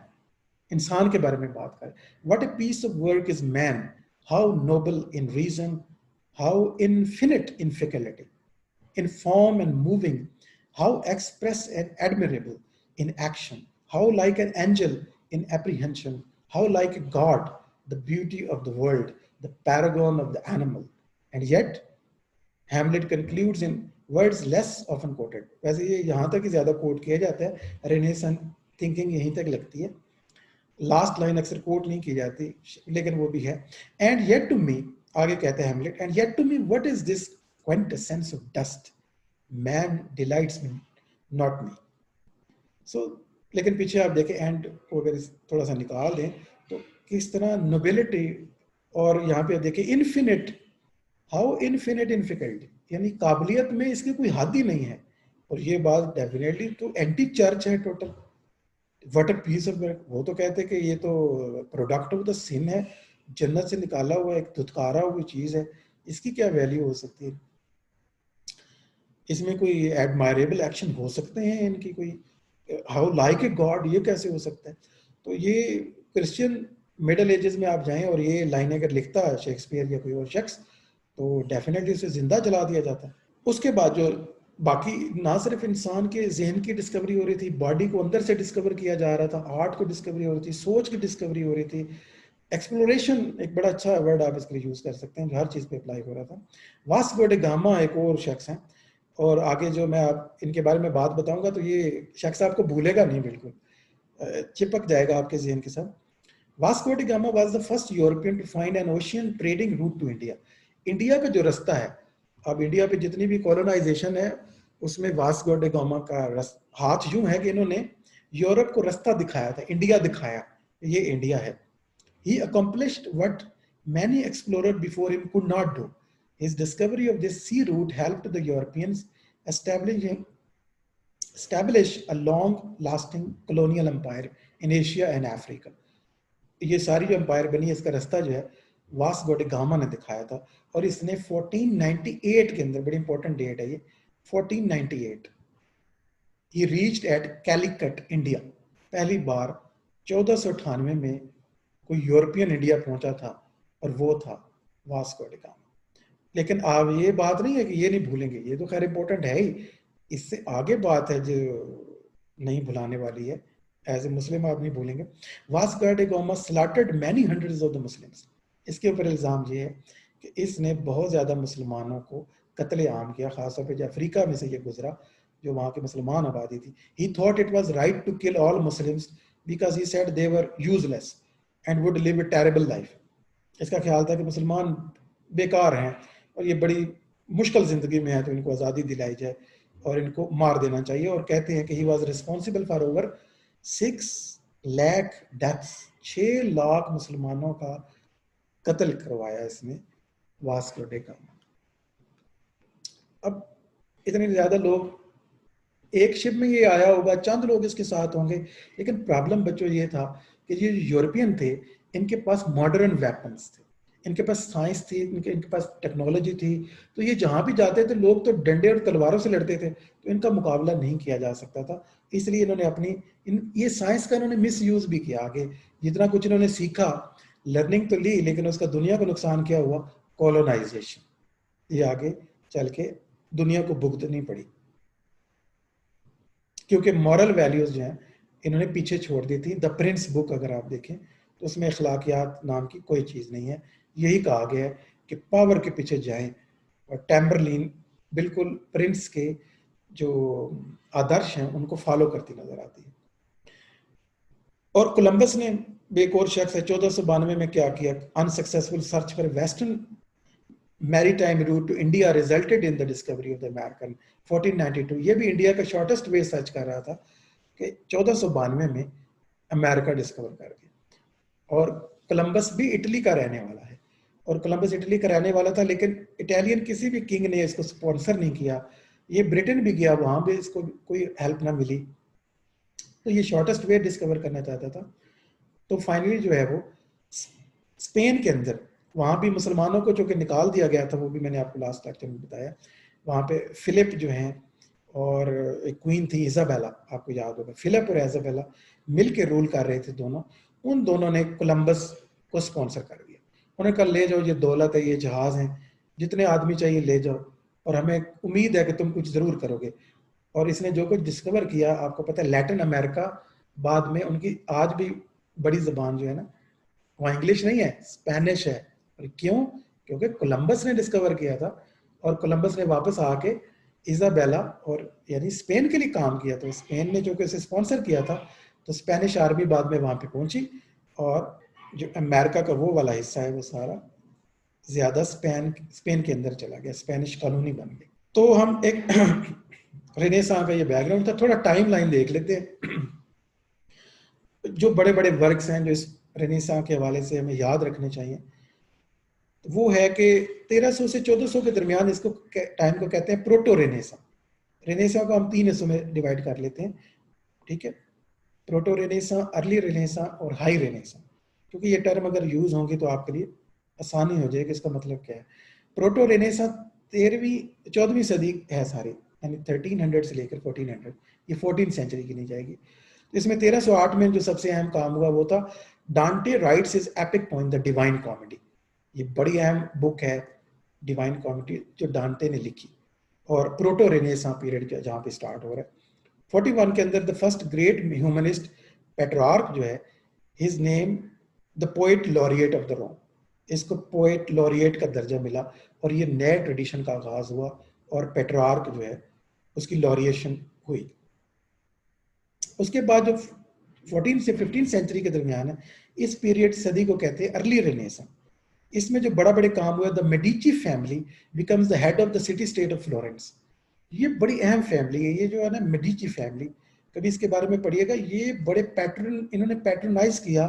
इंसान के बारे में बात करें। What a piece of work is man, how noble in reason, how infinite in faculty, in form and moving, how express and admirable in action, how like an angel in apprehension, how like a god, the beauty of the world, the paragon of the animal. And yet, Hamlet concludes in words less often quoted. वैसे ये यहाँ तक ही ज़्यादा coat किया जाता है, renaissance thinking यहीं तक लगती है, लास्ट लाइन अक्सर कोट नहीं की जाती, लेकिन वो भी है। एंड येट टू मी, आगे कहते हैं Hamlet, and yet to me what is this quintessence of dust, man delights me not me. So लेकिन पीछे आप देखें एंड को अगर थोड़ा सा निकाल दें तो किस तरह नोबिलिटी, और यहाँ पे देखें infinite, how infinite in faculty, यानी काबिलियत में इसकी कोई हद ही नहीं है। और ये बात डेफिनेटली तो एंटी चर्च है total. What a piece of work, वो तो कहते हैं कि ये तो प्रोडक्ट ऑफ द सिन है, जन्नत से निकाला हुआ एक धुतकारा हुई चीज़ है, इसकी क्या वैल्यू हो सकती है, इसमें कोई एडमायरेबल एक्शन हो सकते हैं इनकी, कोई हाउ लाइक ए गॉड, ये कैसे हो सकता है। तो ये क्रिश्चियन मिडल एजेस में आप जाएं और ये लाइन अगर लिखता है शेक्सपियर या कोई और शख्स, तो डेफिनेटली उसे जिंदा जला दिया जाता है। उसके बाद जो बाकी, ना सिर्फ इंसान के जहन की डिस्कवरी हो रही थी, बॉडी को अंदर से डिस्कवर किया जा रहा था, आर्ट को डिस्कवरी हो रही थी, सोच की डिस्कवरी हो रही थी, एक्सप्लोरेशन एक बड़ा अच्छा वर्ड आप इसके लिए यूज कर सकते हैं, हर चीज पे अप्लाई हो रहा था। वास्को ड गामा एक और शख्स हैं, और आगे जो मैं आप इनके बारे में बात बताऊंगा तो ये शख्स आपको भूलेगा नहीं, बिल्कुल चिपक जाएगा आपके जहन के साथ। Vasco da Gama was the first European to find an ocean trading route to India. India का जो रास्ता है, अब इंडिया पे जितनी भी कॉलोनाइजेशन है उसमें वास्को ड गामा का हाथ यूं है कि इन्होंने यूरोप को रास्ता दिखाया था, इंडिया दिखाया, ये इंडिया है। He accomplished what many explorers before him could not do. His discovery of this sea route helped the Europeans establish a long-lasting colonial empire in Asia and Africa. ये सारी जो empire बनी है, इसका रास्ता जो है वास्को ड गामा ने दिखाया था, और इसने 1498 के अंदर, बड़ी इंपॉर्टेंट डेट है ये, 1498 he reached at Calicut, India. पहली बार 1498 में कोई यूरोपियन इंडिया पहुंचा था, और वो था वास्को ड गामा। लेकिन अब ये बात नहीं है कि ये नहीं भूलेंगे, ये तो खैर इंपॉर्टेंट है ही, इससे आगे बात है जो नहीं भुलाने वाली है, एज ए मुस्लिम आप नहीं भूलेंगे। Vasco da gamma slaughtered many hundreds of the Muslims. इसके ऊपर इल्ज़ाम ये है कि इसने बहुत ज़्यादा मुसलमानों को कत्ले आम किया, खासतौर पर जो अफ्रीका में से ये गुजरा, जो वहाँ की मुसलमान आबादी थी। He thought it was right to kill all Muslims because he said they were useless and would live a terrible life. इसका ख्याल था कि मुसलमान बेकार हैं और ये बड़ी मुश्किल ज़िंदगी में है, तो इनको आज़ादी दिलाई जाए और इनको मार देना चाहिए। और कहते हैं कि he was responsible for over 6 lakh deaths, 6 lakh मुसलमानों का कत्ल करवाया इसने, वास्को ड गामा। अब इतने ज़्यादा लोग, एक शिप में ये आया होगा, चंद लोग इसके साथ होंगे, लेकिन प्रॉब्लम बच्चों ये था कि ये यूरोपियन थे, इनके पास मॉडर्न वेपन्स थे, इनके पास साइंस थी, इनके पास टेक्नोलॉजी थी, तो ये जहाँ भी जाते थे लोग तो डंडे और तलवारों से लड़ते थे, तो इनका मुकाबला नहीं किया जा सकता था। इसलिए इन्होंने अपनी ये साइंस का इन्होंने मिस यूज़ भी किया। आगे जितना कुछ इन्होंने सीखा, लर्निंग तो ली, लेकिन उसका दुनिया को नुकसान क्या हुआ, कॉलोनाइजेशन, ये आगे चल के दुनिया को भुगतनी पड़ी। क्योंकि मॉरल वैल्यूज जो हैं इन्होंने पीछे छोड़ दी थी। द प्रिंस बुक अगर आप देखें तो उसमें अखलाकियात नाम की कोई चीज़ नहीं है। यही कहा गया है कि पावर के पीछे जाएं, और टैम्बरलिन बिल्कुल प्रिंस के जो आदर्श हैं उनको फॉलो करती नजर आती है। और कोलंबस ने, एक और शख्स है, 1492 में क्या किया, अनसक्सेसफुल सर्च पर western maritime route to India resulted in the discovery of the American 1492। ये भी इंडिया का शॉर्टेस्ट वे सर्च कर रहा था कि 1492 में अमेरिका डिस्कवर कर गया। और कोलंबस भी इटली का रहने वाला है, और कोलंबस इटली का रहने वाला था, लेकिन इटालियन किसी भी किंग ने इसको स्पॉन्सर नहीं किया। ये ब्रिटेन भी गया, वहां भी इसको कोई हेल्प ना मिली, तो ये शॉर्टेस्ट वे डिस्कवर करना चाहता था। तो फाइनली जो है वो स्पेन के अंदर, वहाँ भी मुसलमानों को जो कि निकाल दिया गया था, वो भी मैंने आपको लास्ट लेक्चर में बताया। वहाँ पे फिलिप जो हैं, और एक क्वीन थी इजाबेला, आपको याद होगा, फिलिप और इजाबेला मिल के रूल कर रहे थे दोनों। उन दोनों ने कोलंबस को स्पॉन्सर कर दिया। उन्होंने कहा ले जाओ, ये दौलत है, ये जहाज़ हैं, जितने आदमी चाहिए ले जाओ, और हमें उम्मीद है कि तुम कुछ ज़रूर करोगे। और इसने जो कुछ डिस्कवर किया, आपको पता है लैटिन अमेरिका बाद में उनकी आज भी बड़ी ज़बान जो है ना, वहाँ इंग्लिश नहीं है, स्पेनिश है। और क्यों? क्योंकि कोलंबस ने डिस्कवर किया था, और कोलंबस ने वापस आके इजाबेला और यानी स्पेन के लिए काम किया। तो स्पेन ने जो कि उसे स्पॉन्सर किया था, तो स्पेनिश आर्मी बाद में वहाँ पे पहुंची, और जो अमेरिका का वो वाला हिस्सा है वो सारा ज़्यादा स्पेन के अंदर चला गया, स्पेनिश कॉलोनी बन गई। तो हम एक रेनेसां का ये बैकग्राउंड था। थोड़ा टाइम लाइन देख लेते हैं। जो बड़े बड़े वर्क्स हैं जो इस रेनेसां के हवाले से हमें याद रखने चाहिए, वो है कि 1300 से 1400 के दरमियान इसको टाइम को कहते हैं प्रोटो रेनेसां। रेनेसां को हम 3 हिस्सों में डिवाइड कर लेते हैं, ठीक है। प्रोटो रेनेसां, अर्ली रेनेसां और हाई रेनेसां। क्योंकि ये टर्म अगर यूज होंगी तो आपके लिए आसानी हो जाएगी इसका मतलब क्या है। प्रोटो रेनेसां 13वीं 14वीं सदी है सारी, यानी 1300 से लेकर 1400, ये 14th सेंचुरी की नहीं जाएगी। तो इसमें 1308 में जो सबसे अहम काम हुआ वो था डांटे rights his epic poem the divine comedy. ये बड़ी अहम बुक है डिवाइन कॉमेडी जो डांटे ने लिखी, और प्रोटो रेनेसां पीरियड जहाँ पे स्टार्ट हो रहा है। 41 के अंदर the first great humanist Petrarch जो है, his name the poet laureate of the Rome, इसको पोएट लॉरिएट का दर्जा मिला, और ये नए ट्रेडिशन का आगाज हुआ, और पेट्रार्क जो है उसकी लॉरिएशन हुई। उसके बाद जो 14 से 15 सेंचुरी के दरमियान है, इस पीरियड सदी को कहते हैं अर्ली रेनेसां। इसमें जो बड़ा बड़े काम हुआ, the Medici family becomes the head of the city state of Florence. ये बड़ी अहम फैमिली है, ये जो है ना मेडिची फैमिली, कभी इसके बारे में पढ़िएगा। ये बड़े पैटर्न, इन्होंने पैटर्नाइज किया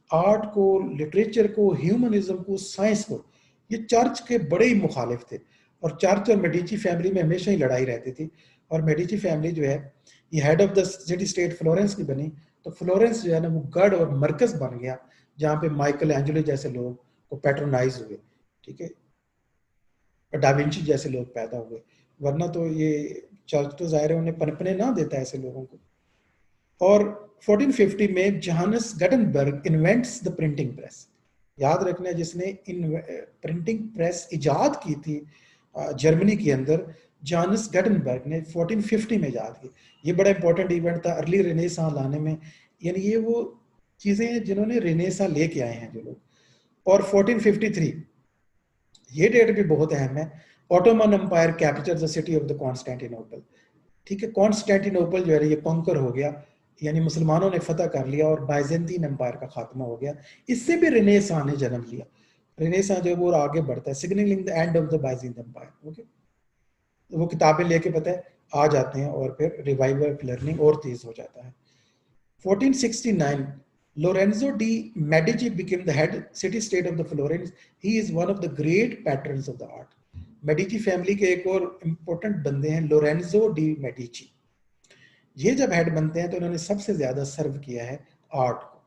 आर्ट को, लिटरेचर को, ह्यूमनिज्म को, साइंस को। ये चर्च के बड़े ही मुखालिफ थे, और चर्च और मेडिची फैमिली में हमेशा ही लड़ाई रहती थी। और मेडिची फैमिली जो है ये head of the city state Florence की बनी, तो फ्लोरेंस जो है ना वो गढ़ और मरकज बन गया, जहाँ पे माइकल एंजेलो जैसे लोग को पैट्रोनाइज हुए, ठीक है, डाविंची जैसे लोग पैदा हुए। वरना तो ये चर्च तो जाहिर है उन्हें पनपने ना देता ऐसे लोगों को। और 1450 में Johannes Gutenberg invents the printing press. याद रखना, जिसने प्रिंटिंग प्रेस इजाद की थी जर्मनी के अंदर, जोहानस गटनबर्ग ने 1450 में इजाद की। ये बड़ा इंपॉर्टेंट इवेंट था अर्ली रेनेसां लाने में, यानी ये वो चीज़ें हैं जिन्होंने रेनेसां लेके आए हैं जो लोग। और 1453 ये डेट भी बहुत अहम है, Ottoman empire capture the city of the Constantinople, ठीक है। कॉन्स्टेंटिनोपल जो है ये कॉन्कर हो गया, यानी मुसलमानों ने फतह कर लिया, और बाइजेंटीन एम्पायर का खात्मा हो गया। इससे भी रेनेसां ने जन्म लिया। रेनेसां जो है वो आगे बढ़ता है, signalling the end of the Byzantine empire, okay. वो किताबें लेके पता है आ जाते हैं, और फिर रिवाइवल ऑफ लर्निंग और तेज हो जाता है। 1469 Lorenzo di Medici became the head city state of the Florence. He is one of the great patrons of the art. Medici family के एक और इंपॉर्टेंट बंदे हैं लोरेंजो डी मेडिची। ये जब हेड बनते हैं तो इन्होंने सबसे ज्यादा सर्व किया है आर्ट को।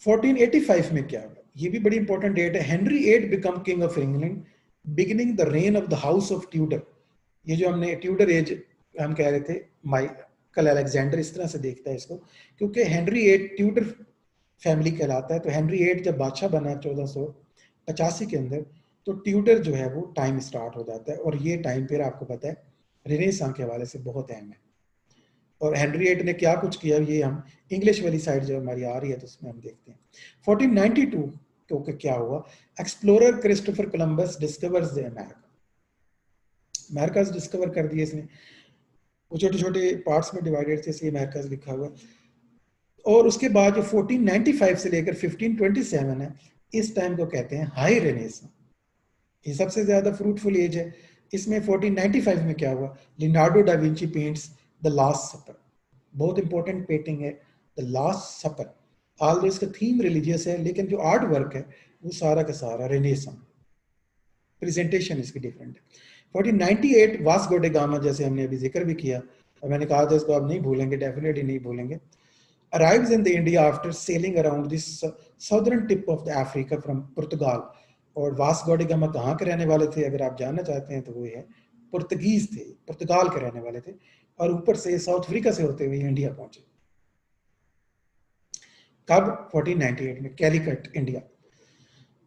1485 में क्या हुआ, ये भी बड़ी इंपॉर्टेंट डेट है। Henry eight become king of England, beginning the reign of the house of Tudor. ये जो हमने ट्यूडर एज हम कह रहे थे, माइकल अलेक्जेंडर इस तरह से देखता है इसको, क्योंकि हेनरी एट ट्यूडर फैमिली कहलाता है। तो हेनरी एट जब बादशाह बना 1485 के अंदर, तो तो ट्यूडर जो है वो टाइम स्टार्ट हो जाता है, और ये टाइम पीरियड आपको पता है रेनेसां के हवाले से बहुत अहम है। और हेनरी VIII ने क्या कुछ किया, ये हम इंग्लिश वाली साइड जो हमारी आ रही है तो उसमें हम देखते हैं। 1492 को क्या हुआ, explorer Christopher Columbus discovers the America, Americas discover कर दिए इसने, वो छोटे छोटे पार्ट्स में डिवाइडेड थे इसलिए अमेरिकाज लिखा हुआ। और उसके बाद जो 1495 से लेकर 1527 है, इस टाइम को कहते हैं हाई रेनेसां, ये सबसे ज्यादा फ्रूटफुल एज है। इसमें 1495 में क्या हुआ, Leonardo da Vinci paints the Last Supper, बहुत इंपॉर्टेंट पेंटिंग है द लास्ट सपर। ऑल इसका थीम रिलीजियस है, लेकिन जो आर्ट वर्क है वो सारा का सारा रेनेसां, प्रेजेंटेशन इसकी डिफरेंट है। 1498 वास्को डे गामा, जैसे हमने अभी जिक्र भी किया और मैंने कहा था इसको आप नहीं भूलेंगे, डेफिनेटली नहीं भूलेंगे, arrives in the India after sailing around this southern tip of the Africa from Portugal। और वास्को डी गामा कहाँ के रहने वाले थे, अगर आप जानना चाहते हैं तो वो है पुर्तगीज थे, पुर्तगाल के रहने वाले थे, और ऊपर से साउथ अफ्रीका से होते हुए इंडिया पहुंचे। कब, 1498 में, कैलिकट इंडिया।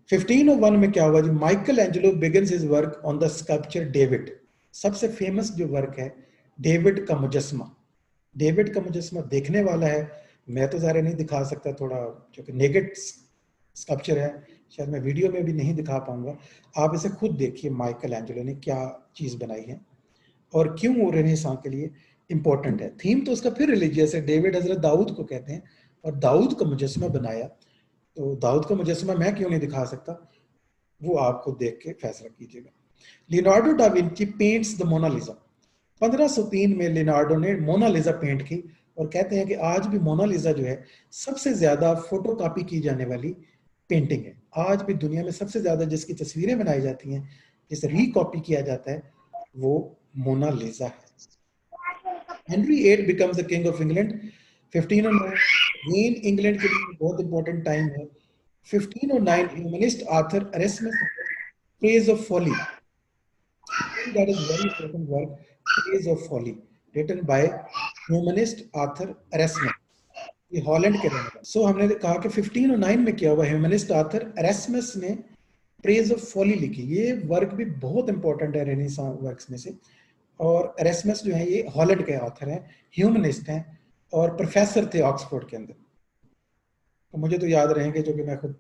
1501 में क्या हुआ जी, Michelangelo begins his work on the sculpture David, सबसे फेमस जो वर्क है डेविड का मुजस्मा। डेविड का मुजस्मा देखने वाला है, मैं तो ज़ाहिर नहीं दिखा सकता, थोड़ा जो कि नेगेट स्कल्पचर है, शायद मैं वीडियो में भी नहीं दिखा पाऊंगा, आप इसे खुद देखिए माइकल एंजेलो ने क्या चीज़ बनाई है और क्यों वो रेनेसां के लिए इंपॉर्टेंट है। थीम तो उसका फिर रिलीजियस है, डेविड हजरत दाऊद को कहते हैं, और दाऊद का मुजस्मा बनाया, तो दाऊद का मुजस्मा मैं क्यों नहीं दिखा सकता, वो आपको देख के फैसला कीजिएगा। Leonardo da Vinci paints the Mona Lisa, 1503 में लियोनार्डो ने मोनालिसा पेंट की, और कहते हैं कि आज भी मोनालिसा जो है सबसे ज्यादा फोटोकॉपी की जाने वाली पेंटिंग है। आज भी दुनिया में सबसे ज्यादा जिसकी तस्वीरें बनाई जाती हैं, जिसे रिकॉपी किया जाता है, वो मोनालिसा है। Henry VIII becomes the king of England 1509, मेन इंग्लैंड के लिए बहुत इंपॉर्टेंट टाइम है। 1509 humanist author Erasmus Praise of Folly, that is very important work, Praise of Folly, written by humanist Arthur Erasmus, ये हॉलैंड के रहने वाले। सो हमने कहा कि 1509 में क्या हुआ, ह्यूमनिस्ट आर्थर एरेस्मस ने प्रेज ऑफ फॉली लिखी, ये वर्क भी बहुत इंपॉर्टेंट है रेनेसां वर्क्स में से। और एरेस्मस जो है ये हॉलैंड के ऑथर हैं, ह्यूमनिस्ट हैं, और प्रोफेसर थे ऑक्सफोर्ड के अंदर। तो मुझे तो याद रहेंगे, जो कि मैं खुद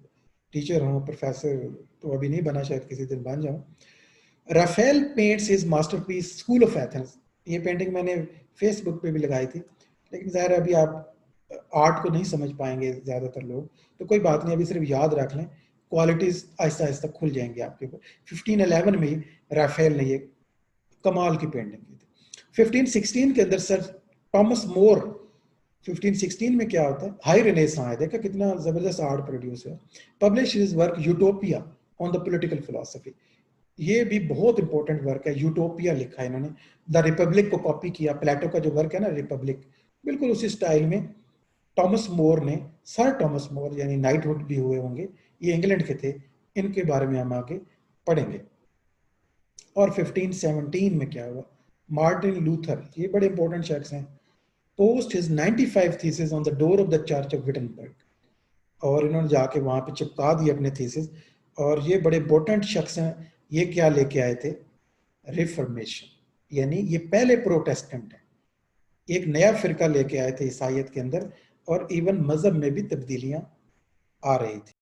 टीचर हूँ, प्रोफेसर तो अभी नहीं बना, शायद किसी दिन बन जाऊँ। Raphael paints his masterpiece School of Athens, ये पेंटिंग मैंने फेसबुक पे भी लगाई थी, लेकिन ज़ाहिर है अभी आप आर्ट को नहीं समझ पाएंगे ज़्यादातर लोग, तो कोई बात नहीं, अभी सिर्फ याद रख लें, क्वालिटीज़ आहिस्ता आहिस्ता खुल जाएंगी आपके ऊपर। 1511 में ही राफेल ने ये कमाल की पेंटिंग की थी। 1516 के अंदर सर टॉमस मोर, 1516 में क्या होता है, हाई रेनेसां है, देखा कितना ज़बरदस्त आर्ट प्रोड्यूस है। Publish his work utopia on the political philosophy, ये भी बहुत इंपॉर्टेंट वर्क है, यूटोपिया लिखा है इन्होंने। द रिपब्लिक को कॉपी किया, प्लेटो का जो वर्क है ना रिपब्लिक, बिल्कुल उसी स्टाइल में टॉमस मोर ने, सर टॉमस मोर यानी नाइटहुड भी हुए होंगे, ये इंग्लैंड के थे, इनके बारे में हम आगे पढ़ेंगे। और 1517 में क्या हुआ, मार्टिन लूथर, ये बड़े इंपॉर्टेंट शख्स हैं, post his 95 thesis on the door of the church of Wittenberg, और इन्होंने जाके वहां पे चिपका दिए अपने थीसिस। और ये बड़े इंपॉर्टेंट शख्स हैं, ये क्या लेके आए थे, रिफॉर्मेशन, यानी ये पहले प्रोटेस्टेंट है, एक नया फिरका लेके आए थे ईसाइयत के अंदर, और इवन मजहब में भी तब्दीलियां आ रही थी।